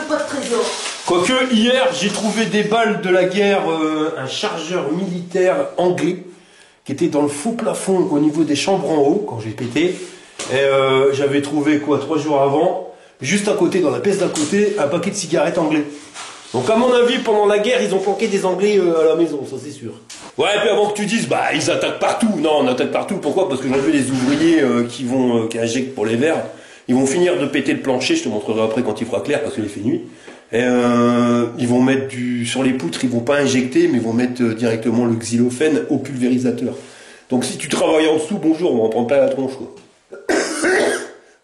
Pas de trésor. Quoique, hier, j'ai trouvé des balles de la guerre, un chargeur militaire anglais, qui était dans le faux plafond au niveau des chambres en haut, quand j'ai pété. Et j'avais trouvé, 3 jours avant, juste à côté, dans la pièce d'à côté, un paquet de cigarettes anglais. Donc à mon avis, pendant la guerre, ils ont planqué des Anglais à la maison, ça c'est sûr. Ouais, et puis avant que tu dises, bah ils attaquent partout. Non, on attaque partout, pourquoi? Parce que j'en ai vu des ouvriers qui injectent pour les verres. Ils vont finir de péter le plancher, je te montrerai après quand il fera clair, parce qu'il fait nuit. Et ils vont mettre sur les poutres, ils vont pas injecter, mais ils vont mettre directement le xylophène au pulvérisateur. Donc si tu travailles en dessous, bonjour, on va en prendre plein la tronche, quoi.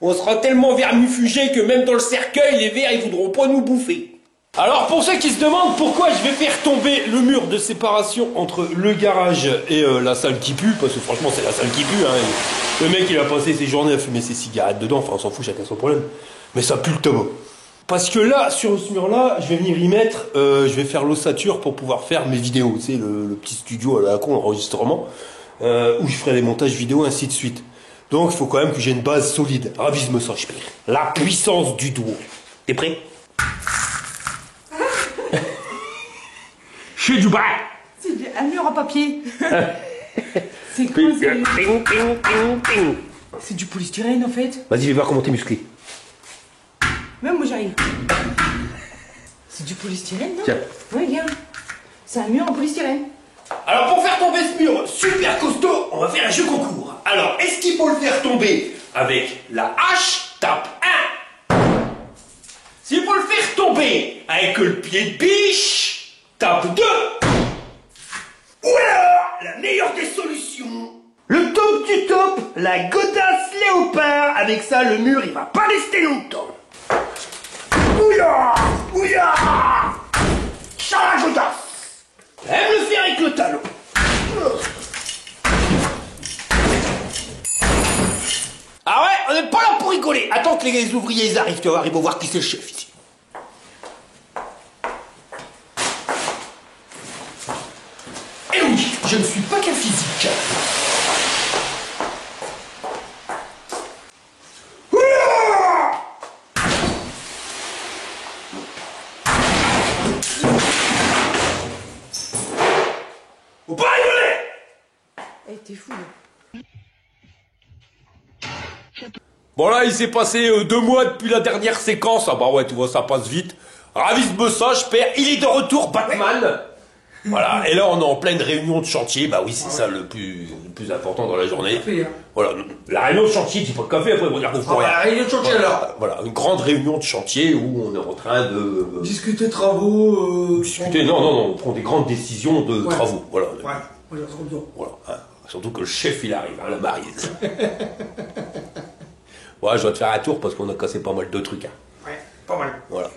On sera tellement vermifugés que même dans le cercueil, les vers, ils voudront pas nous bouffer. Alors pour ceux qui se demandent pourquoi je vais faire tomber le mur de séparation entre le garage et la salle qui pue, parce que franchement c'est la salle qui pue, hein. Le mec il a passé ses journées à fumer ses cigarettes dedans, enfin on s'en fout, chacun son problème. Mais ça pue le tabac. Parce que là, sur ce mur-là, je vais venir y mettre, je vais faire l'ossature pour pouvoir faire mes vidéos. Tu sais, le petit studio à la con, enregistrement, où je ferai les montages vidéo, ainsi de suite. Donc, il faut quand même que j'ai une base solide. Ravisme ça, je la puissance du duo. T'es prêt? Je suis du bras. C'est un mur en papier. C'est quoi ça? C'est du polystyrène en fait. Vas-y, je vais voir comment t'es musclé. Même moi j'arrive. C'est du polystyrène, non? Tiens. Ouais, regarde. C'est un mur en polystyrène. Alors pour faire tomber ce mur super costaud, on va faire un jeu concours. Alors, est-ce qu'il faut le faire tomber avec la hache? Tape 1. S'il faut le faire tomber avec le pied de biche, tape 2. Ou alors, la meilleure des solutions, le top du top, la godasse léopard. Avec ça, le mur, il va pas rester longtemps. Ouya, ouya, la godasse. Elle le fait avec le talon. Ah ouais, on n'est pas là pour rigoler. Attends que les ouvriers ils arrivent, tu vas voir, ils vont voir qui c'est le chef ici. Et oui, je ne suis pas qu'un physique. Faut pas rigoler. Eh, t'es fou. Là. Bon là, il s'est passé 2 mois depuis la dernière séquence. Ah bah ouais, tu vois, ça passe vite. Ravisme ça, je perds. Il est de retour, Batman. Voilà, et là on est en pleine réunion de chantier. Bah oui, c'est ça le plus important dans la journée. Voilà, la réunion de chantier, c'est pas de café, après on va dire qu'on fait rien. La réunion de chantier alors. Voilà, une grande réunion de chantier où on est en train de... Discuter travaux. discuter, non, on prend des grandes décisions de travaux. Voilà. Ouais, on les retrouve bien. Voilà, hein. Surtout que le chef il arrive, hein, la mariée. Ouais, je dois te faire un tour parce qu'on a cassé pas mal de trucs. Hein. Ouais, pas mal. Voilà.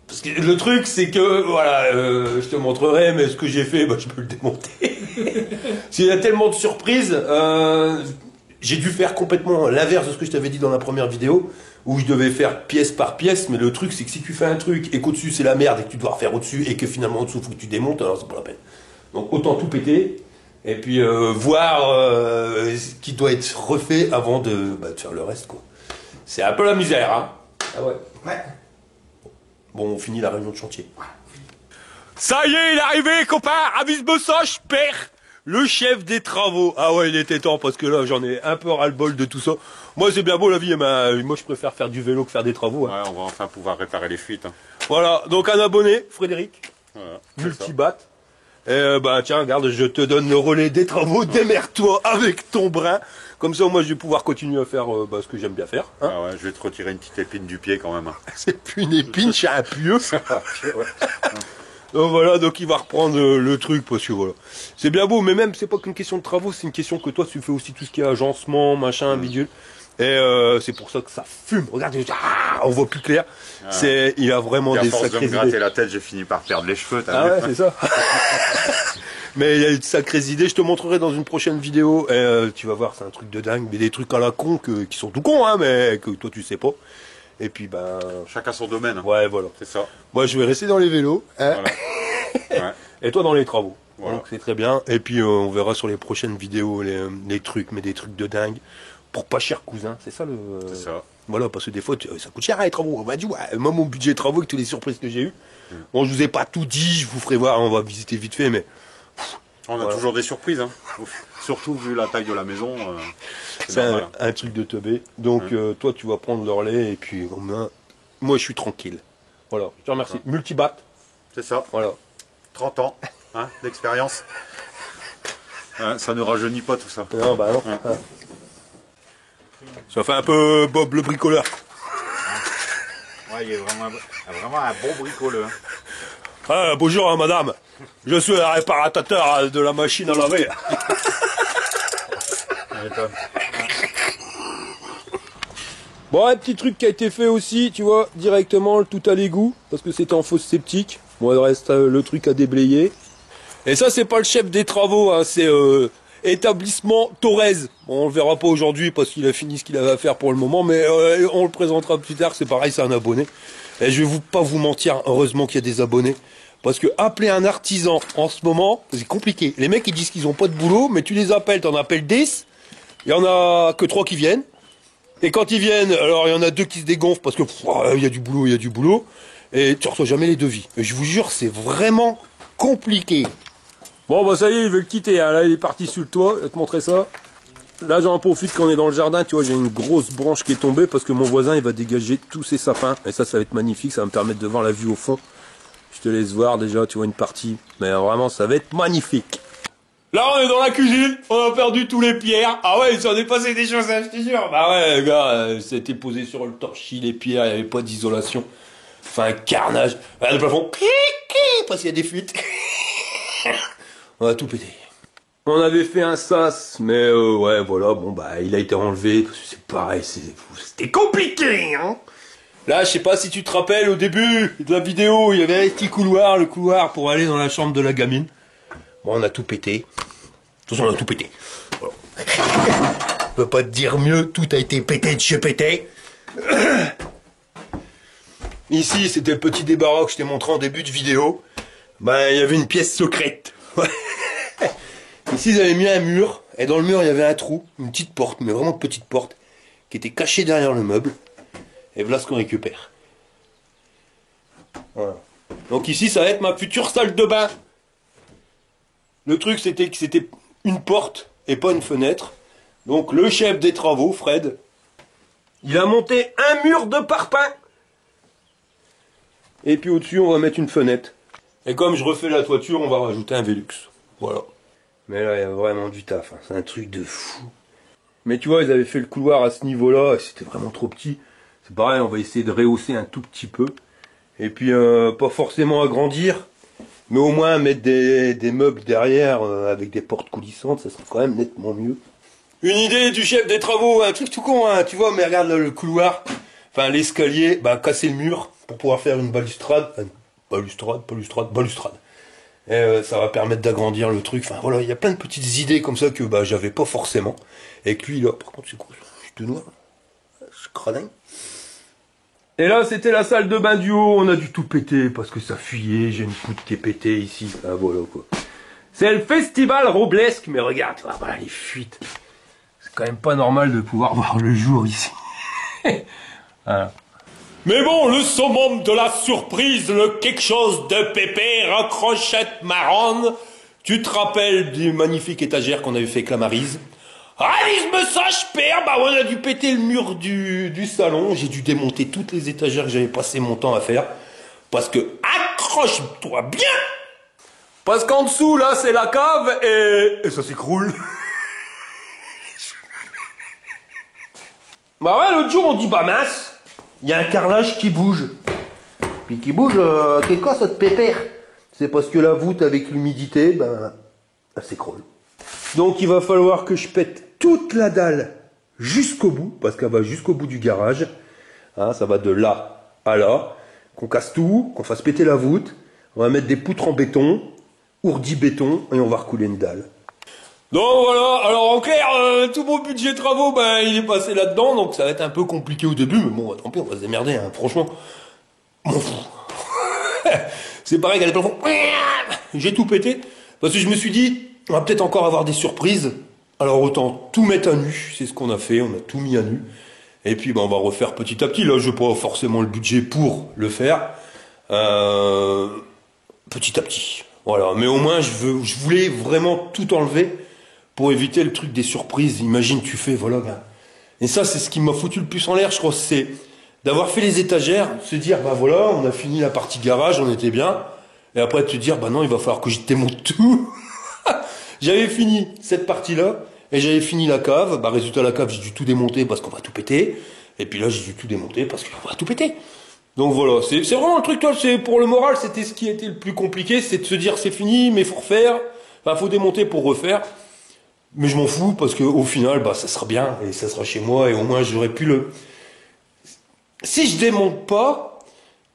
Parce que le truc, c'est que, voilà, je te montrerai, mais ce que j'ai fait, bah, je peux le démonter. S'il y a tellement de surprises, j'ai dû faire complètement l'inverse de ce que je t'avais dit dans la première vidéo, où je devais faire pièce par pièce, mais le truc, c'est que si tu fais un truc et qu'au-dessus c'est la merde et que tu dois refaire au-dessus et que finalement en dessous faut que tu démontes, alors c'est pas la peine. Donc autant tout péter, et puis voir ce qui doit être refait avant de faire le reste, quoi. C'est un peu la misère, hein. Ah ouais. Ouais. Bon, on finit la réunion de chantier. Ça y est, il est arrivé, copain. Ravisme ça, je perds le chef des travaux. Ah ouais, il était temps parce que là, j'en ai un peu ras-le-bol de tout ça. Moi, c'est bien beau la vie, mais moi, je préfère faire du vélo que faire des travaux. Hein. Ouais, on va enfin pouvoir réparer les fuites. Hein. Voilà, donc un abonné, Frédéric, Voilà, Multibat. Et bah tiens, regarde, je te donne le relais des travaux. Démerde-toi avec ton brin. Comme ça, moi, je vais pouvoir continuer à faire ce que j'aime bien faire. Hein. Ah ouais, je vais te retirer une petite épine du pied quand même. Hein. C'est plus une épine, c'est un pieu. Donc voilà, donc il va reprendre le truc parce que voilà. C'est bien beau, mais même c'est pas qu'une question de travaux, c'est une question que toi tu fais aussi tout ce qui est agencement, machin, bidule. Et c'est pour ça que ça fume. Regarde, on voit plus clair. C'est, il a vraiment Et à des force de sacrées me gratter idées. la tête, j'ai fini par perdre les cheveux. Ah ouais, c'est ça. Mais il y a de sacrées idées. Je te montrerai dans une prochaine vidéo. Et, tu vas voir, c'est un truc de dingue, mais des trucs à la con qui sont tout cons, hein, mais que toi tu sais pas. Et puis ben. Chacun son domaine. Hein. Ouais, voilà. C'est ça. Moi, je vais rester dans les vélos. Hein. Voilà. Ouais. Et toi dans les travaux. Voilà. Donc c'est très bien. Et puis on verra sur les prochaines vidéos les trucs, mais des trucs de dingue. Pour pas cher, cousin. C'est ça le. C'est ça. Voilà, parce que des fois, ça coûte cher, hein, les travaux. On m'a dit, ouais, moi, mon budget travaux, avec toutes les surprises que j'ai eues. Bon, je vous ai pas tout dit, je vous ferai voir, on va visiter vite fait, mais. On a toujours des surprises. Hein. Surtout vu la taille de la maison. C'est normal, un truc de teubé. Donc, toi, tu vas prendre le relais, et puis, moi, je suis tranquille. Voilà, je te remercie. Multibat. C'est ça. Voilà. 30 ans hein, d'expérience. Ça ne rajeunit pas tout ça. Non, bah non. Ouais. Ah. Ça fait un peu Bob le bricoleur. Ouais, il est vraiment un bon bricoleur. Ah, bonjour, hein, madame. Je suis le réparateur de la machine à laver. Bon, un petit truc qui a été fait aussi, tu vois, directement tout à l'égout, parce que c'était en fosse septique. Bon, il reste le truc à déblayer. Et ça, c'est pas le chef des travaux, hein, c'est établissement Torres. Bon, on le verra pas aujourd'hui parce qu'il a fini ce qu'il avait à faire pour le moment, mais on le présentera plus tard, c'est pareil, c'est un abonné. Et je vais pas vous mentir, heureusement qu'il y a des abonnés. Parce que appeler un artisan en ce moment, c'est compliqué. Les mecs ils disent qu'ils ont pas de boulot, mais tu les appelles, t'en appelles 10, il y en a que 3 qui viennent. Et quand ils viennent, alors il y en a 2 qui se dégonflent parce que il y a du boulot, il y a du boulot. Et tu reçois jamais les devis. Et je vous jure, c'est vraiment compliqué. Bon bah ça y est, il veut le quitter, hein. Là il est parti sur le toit, je vais te montrer ça. Là j'en profite quand on est dans le jardin, tu vois, j'ai une grosse branche qui est tombée parce que mon voisin il va dégager tous ses sapins. Et ça va être magnifique, ça va me permettre de voir la vue au fond. Je te laisse voir déjà, tu vois une partie. Mais vraiment ça va être magnifique. Là on est dans la cuisine, on a perdu tous les pierres. Ah ouais, il s'en est passé des choses, hein, je te jure. Bah ouais, le gars, c'était posé sur le torchis, les pierres, il n'y avait pas d'isolation. Enfin un carnage. Regarde le plafond, parce qu'il y a des fuites. On a tout pété. On avait fait un sas, mais ouais, voilà, bon bah il a été enlevé, parce que c'est pareil, c'était compliqué, hein. Là, je sais pas si tu te rappelles, au début de la vidéo, il y avait un petit couloir, le couloir pour aller dans la chambre de la gamine. Bon, on a tout pété. De toute façon, on a tout pété. Voilà. Je peux pas te dire mieux, tout a été pété de chez pété. Ici, c'était le petit débarras que je t'ai montré en début de vidéo. Ben, il y avait une pièce secrète. Ici, ils avaient mis un mur, et dans le mur, il y avait un trou, une petite porte, mais vraiment petite porte, qui était cachée derrière le meuble. Et voilà ce qu'on récupère. Voilà. Donc ici, ça va être ma future salle de bain. Le truc, c'était que c'était une porte et pas une fenêtre. Donc le chef des travaux, Fred, il a monté un mur de parpaing. Et puis au-dessus, on va mettre une fenêtre. Et comme je refais la toiture, on va rajouter un Velux. Voilà. Mais là, il y a vraiment du taf. Hein. C'est un truc de fou. Mais tu vois, ils avaient fait le couloir à ce niveau-là, et c'était vraiment trop petit. C'est pareil, on va essayer de rehausser un tout petit peu. Et puis, pas forcément agrandir, mais au moins mettre des meubles derrière avec des portes coulissantes, ça serait quand même nettement mieux. Une idée du chef des travaux, un truc tout con, hein, tu vois, mais regarde là, le couloir, enfin l'escalier, bah, casser le mur pour pouvoir faire une balustrade. Balustrade. Et ça va permettre d'agrandir le truc. Enfin voilà, il y a plein de petites idées comme ça que bah, j'avais pas forcément. Et que lui là, par contre c'est cool, je suis tout noir. Je cradin. Et là c'était la salle de bain du haut, on a dû tout péter parce que ça fuyait, j'ai une poutre qui est pétée ici. Ah voilà quoi. C'est le festival Roblesque, mais regarde, voilà les fuites. C'est quand même pas normal de pouvoir voir le jour ici. Voilà. Mais bon, le summum de la surprise, le quelque chose de pépère, en crochette marronne. Tu te rappelles du magnifique étagère qu'on avait fait avec la Maryse? Réalisme sage père, bah on a dû péter le mur du salon. J'ai dû démonter toutes les étagères que j'avais passé mon temps à faire. Parce que, accroche-toi bien! Parce qu'en dessous, là, c'est la cave et ça s'écroule. Bah ouais, l'autre jour, on dit, bah mince. Il y a un carrelage qui bouge. Puis qui bouge, qu'est-ce que ça te pépère? C'est parce que la voûte avec l'humidité, ben, elle s'écroule. Donc il va falloir que je pète toute la dalle jusqu'au bout, parce qu'elle va jusqu'au bout du garage. Hein, ça va de là à là. Qu'on casse tout, qu'on fasse péter la voûte. On va mettre des poutres en béton, ourdi béton, et on va recouler une dalle. Donc voilà, alors en clair, tout mon budget travaux, ben il est passé là-dedans, donc ça va être un peu compliqué au début, mais bon, tant pis, on va se démerder, hein, franchement. M'en fous. C'est pareil qu'à l'époque, j'ai tout pété, parce que je me suis dit, on va peut-être encore avoir des surprises, alors autant tout mettre à nu, c'est ce qu'on a fait, on a tout mis à nu, et puis ben, on va refaire petit à petit, là je n'ai pas forcément le budget pour le faire, petit à petit, voilà, mais au moins je voulais vraiment tout enlever, pour éviter le truc des surprises. Imagine, tu fais, voilà, ben. Et ça, c'est ce qui m'a foutu le plus en l'air, je crois, c'est d'avoir fait les étagères, se dire, bah voilà, on a fini la partie garage, on était bien, et après te dire, bah non, il va falloir que je démonte tout. J'avais fini cette partie-là, et j'avais fini la cave, bah résultat, la cave, j'ai dû tout démonter parce qu'on va tout péter, et puis là, j'ai dû tout démonter parce qu'on va tout péter. Donc voilà, c'est vraiment le truc, toi, c'est pour le moral, c'était ce qui était le plus compliqué, c'est de se dire, c'est fini, mais faut refaire, enfin, faut démonter pour refaire. Mais je m'en fous parce qu'au final, bah, ça sera bien et ça sera chez moi et au moins j'aurais pu le... Si je démonte pas,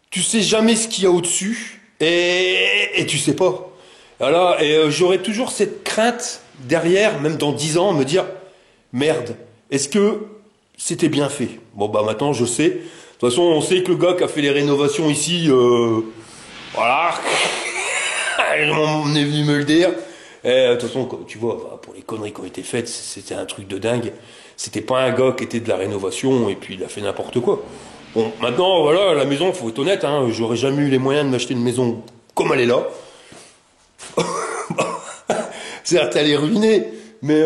tu sais jamais ce qu'il y a au-dessus et tu sais pas. Voilà, et j'aurais toujours cette crainte derrière, même dans 10 ans, me dire, merde, est-ce que c'était bien fait? Bon bah maintenant je sais. De toute toute façon, on sait que le gars qui a fait les rénovations ici, voilà, on est venu me le dire. Et de toute façon, tu vois, pour les conneries qui ont été faites, c'était un truc de dingue. C'était pas un gars qui était de la rénovation et puis il a fait n'importe quoi. Bon, maintenant, voilà, la maison, faut être honnête, hein, j'aurais jamais eu les moyens de m'acheter une maison comme elle est là. Certes, elle est ruinée, mais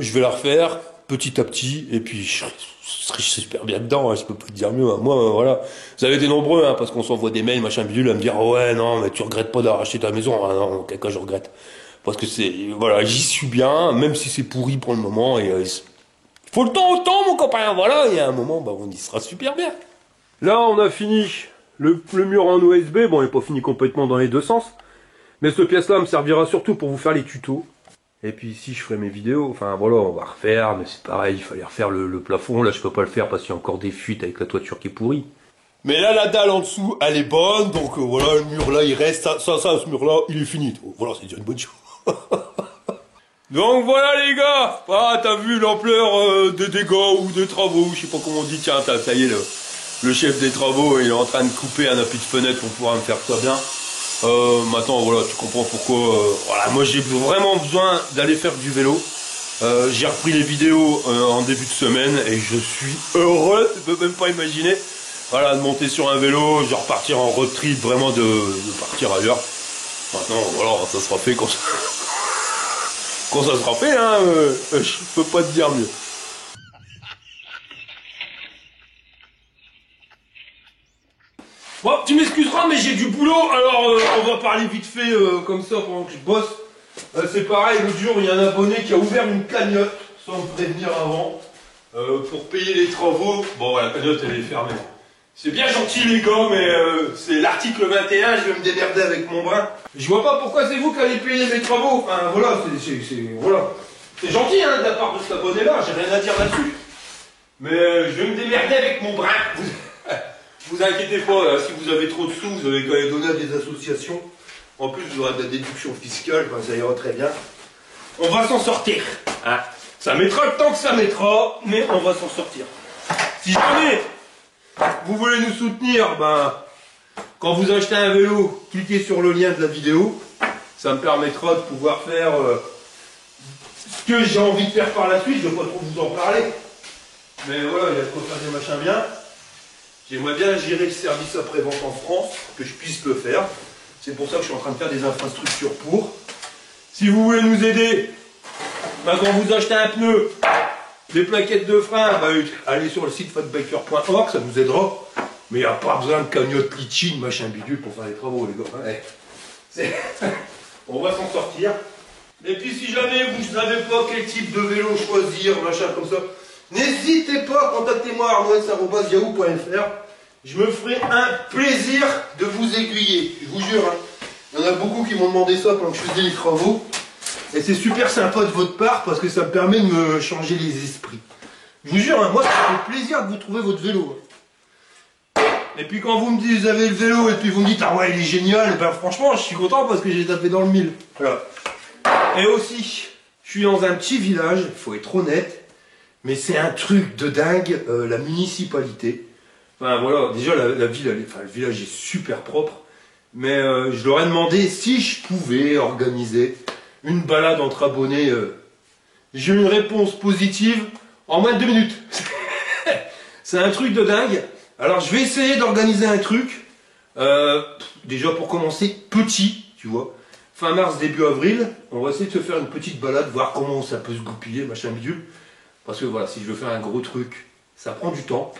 je vais la refaire petit à petit et puis je serai super bien dedans, hein, je peux pas te dire mieux. Hein. Moi, voilà, vous avez été nombreux, hein, parce qu'on s'envoie des mails, machin bidule, à me dire oh, ouais, non, mais tu regrettes pas d'avoir acheté ta maison. Ah non, quel cas je regrette. Parce que c'est, voilà, j'y suis bien, même si c'est pourri pour le moment, et faut le temps au temps, mon copain, voilà, il y a un moment, bah, on y sera super bien. Là, on a fini le mur en OSB, bon, il n'est pas fini complètement dans les deux sens, mais cette pièce-là me servira surtout pour vous faire les tutos. Et puis ici, je ferai mes vidéos, enfin, voilà, on va refaire, mais c'est pareil, il fallait refaire le plafond, là, je peux pas le faire parce qu'il y a encore des fuites avec la toiture qui est pourrie. Mais là, la dalle en dessous, elle est bonne, donc voilà, le mur là, il reste, ça, ce mur-là, il est fini. Voilà, c'est déjà une bonne chose. Donc voilà les gars, ah t'as vu l'ampleur des dégâts ou des travaux, je sais pas comment on dit, tiens, ça y est, le chef des travaux, il est en train de couper un appui de fenêtre pour pouvoir me faire ça bien. Maintenant voilà, tu comprends pourquoi, voilà, moi j'ai vraiment besoin d'aller faire du vélo. J'ai repris les vidéos en début de semaine et je suis heureux, tu peux même pas imaginer. Voilà, de monter sur un vélo, de repartir en road trip, vraiment de partir ailleurs. Maintenant, voilà, ça sera fait quand ça sera fait, hein, je peux pas te dire mieux. Bon, tu m'excuseras, mais j'ai du boulot, alors on va parler vite fait comme ça pendant que je bosse. C'est pareil, l'autre jour, il y a un abonné qui a ouvert une cagnotte, sans me prévenir avant, pour payer les travaux. Bon, la cagnotte, elle est fermée. C'est bien gentil les gars, mais c'est l'article 21, je vais me démerder avec mon brin. Je vois pas pourquoi c'est vous qui allez payer mes travaux. Enfin voilà, voilà. C'est gentil hein, de la part de cet abonné-là, j'ai rien à dire là-dessus. Mais je vais me démerder avec mon brin. Vous inquiétez pas, si vous avez trop de sous, vous avez qu'à les donner à des associations. En plus, vous aurez de la déduction fiscale, ben, ça ira très bien. On va s'en sortir. Hein. Ça mettra le temps que ça mettra, mais on va s'en sortir. Si jamais vous voulez nous soutenir, ben, quand vous achetez un vélo, cliquez sur le lien de la vidéo. Ça me permettra de pouvoir faire ce que j'ai envie de faire par la suite. Je ne vais pas trop vous en parler. Mais voilà, il y a de quoi faire des machins bien. J'aimerais bien gérer le service après-vente en France, que je puisse le faire. C'est pour ça que je suis en train de faire des infrastructures pour. Si vous voulez nous aider, ben, quand vous achetez un pneu, des plaquettes de frein, bah, allez sur le site fatbiker.org, ça nous aidera. Mais il n'y a pas besoin de cagnotte litchi, machin bidule pour faire les travaux, les gars. Ouais. On va s'en sortir. Et puis si jamais vous ne savez pas quel type de vélo choisir, machin comme ça, n'hésitez pas, contactez-moi arnoès@yahoo.fr. Je me ferai un plaisir de vous aiguiller. Je vous jure, hein. Il y en a beaucoup qui m'ont demandé ça pendant que je faisais les travaux. Et c'est super sympa de votre part parce que ça me permet de me changer les esprits. Je vous jure, hein, moi ça me fait plaisir de vous trouver votre vélo. Et puis quand vous me dites vous avez le vélo et puis vous me dites ah ouais il est génial, ben franchement je suis content parce que j'ai tapé dans le mille. Voilà. Et aussi, je suis dans un petit village, il faut être honnête, mais c'est un truc de dingue, la municipalité. Enfin voilà, déjà la ville, enfin, le village est super propre, mais je leur ai demandé si je pouvais organiser une balade entre abonnés. J'ai eu une réponse positive en moins de 2 minutes. C'est un truc de dingue. Alors je vais essayer d'organiser un truc. Déjà pour commencer petit, tu vois. Fin mars, début avril, on va essayer de se faire une petite balade, voir comment ça peut se goupiller, machin bidule. Parce que voilà, si je veux faire un gros truc, ça prend du temps.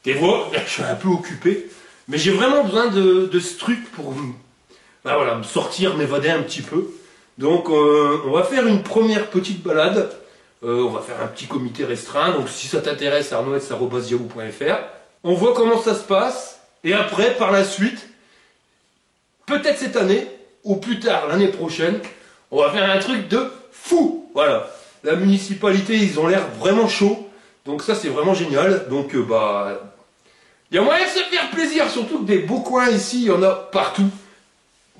Et voilà, je suis un peu occupé. Mais j'ai vraiment besoin de ce truc pour ben voilà, me sortir, m'évader un petit peu. Donc on va faire une première petite balade. On va faire un petit comité restreint. Donc si ça t'intéresse, arnoès@yahoo.fr. On voit comment ça se passe. Et après, par la suite, peut-être cette année, ou plus tard l'année prochaine, on va faire un truc de fou. Voilà. La municipalité, ils ont l'air vraiment chauds. Donc ça, c'est vraiment génial. Donc bah, il y a moyen de se faire plaisir. Surtout que des beaux coins ici, il y en a partout.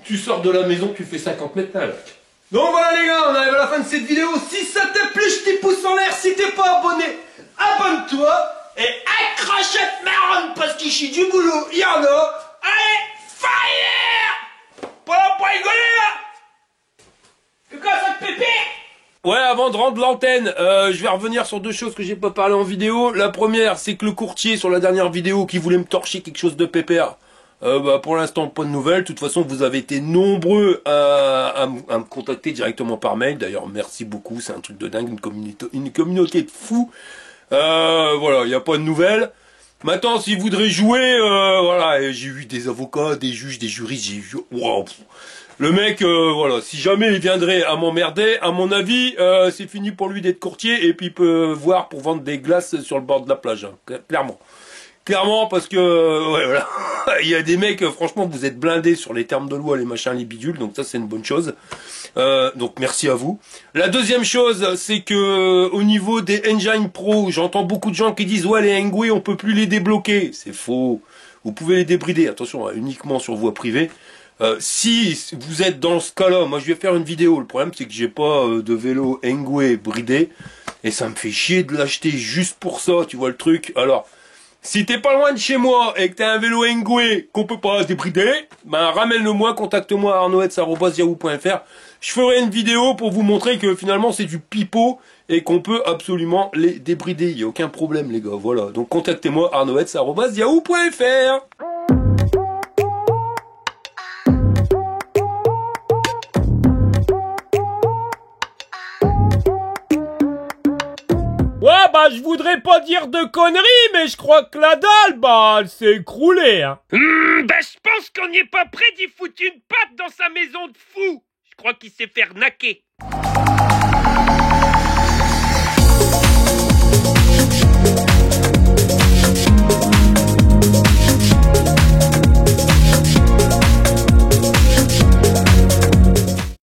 Tu sors de la maison, tu fais 50 mètres là. Donc voilà les gars, on arrive à la fin de cette vidéo. Si ça t'a plu, je t'ai pouce en l'air. Si t'es pas abonné, abonne-toi. Et un crochet de marronne parce qu'il chie du boulot, il y en a. Allez, fire! Pas rigoler là! C'est quoi ça de pépé? Ouais, avant de rendre l'antenne, je vais revenir sur deux choses que j'ai pas parlé en vidéo. La première, c'est que le courtier sur la dernière vidéo qui voulait me torcher quelque chose de pépère, pour l'instant pas de nouvelles. De toute façon, vous avez été nombreux à me contacter directement par mail. D'ailleurs, merci beaucoup, c'est un truc de dingue, une communauté de fous. Voilà, il n'y a pas de nouvelles. Maintenant, s'ils voudraient jouer, voilà, j'ai eu des avocats, des juges, des juristes, j'ai eu... Wow. Le mec, voilà, si jamais il viendrait à m'emmerder, à mon avis, c'est fini pour lui d'être courtier, et puis il peut voir pour vendre des glaces sur le bord de la plage, hein, clairement. Clairement, parce que, ouais, voilà, il y a des mecs, franchement, vous êtes blindés sur les termes de loi, les machins, les bidules, donc ça c'est une bonne chose. Donc merci à vous. La deuxième chose, c'est que au niveau des engines pro, j'entends beaucoup de gens qui disent ouais, les Engwe, on peut plus les débloquer. C'est faux. Vous pouvez les débrider, attention, uniquement sur voie privée. Si vous êtes dans ce cas-là, moi je vais faire une vidéo. Le problème c'est que j'ai pas de vélo Engwe bridé et ça me fait chier de l'acheter juste pour ça, tu vois le truc. Alors, si t'es pas loin de chez moi et que t'as un vélo Engwe qu'on peut pas débrider, ben ramène-le moi, contacte-moi à arnoetz@yahoo.fr. Je ferai une vidéo pour vous montrer que finalement c'est du pipeau et qu'on peut absolument les débrider. Il n'y a aucun problème les gars, voilà. Donc contactez-moi arnoetz@yahoo.fr. Ouais, bah, je voudrais pas dire de conneries, mais je crois que la dalle, bah, elle s'est écroulée, hein. Bah, je pense qu'on n'y est pas prêt d'y foutre une patte dans sa maison de fou. Je crois qu'il s'est fait arnaquer.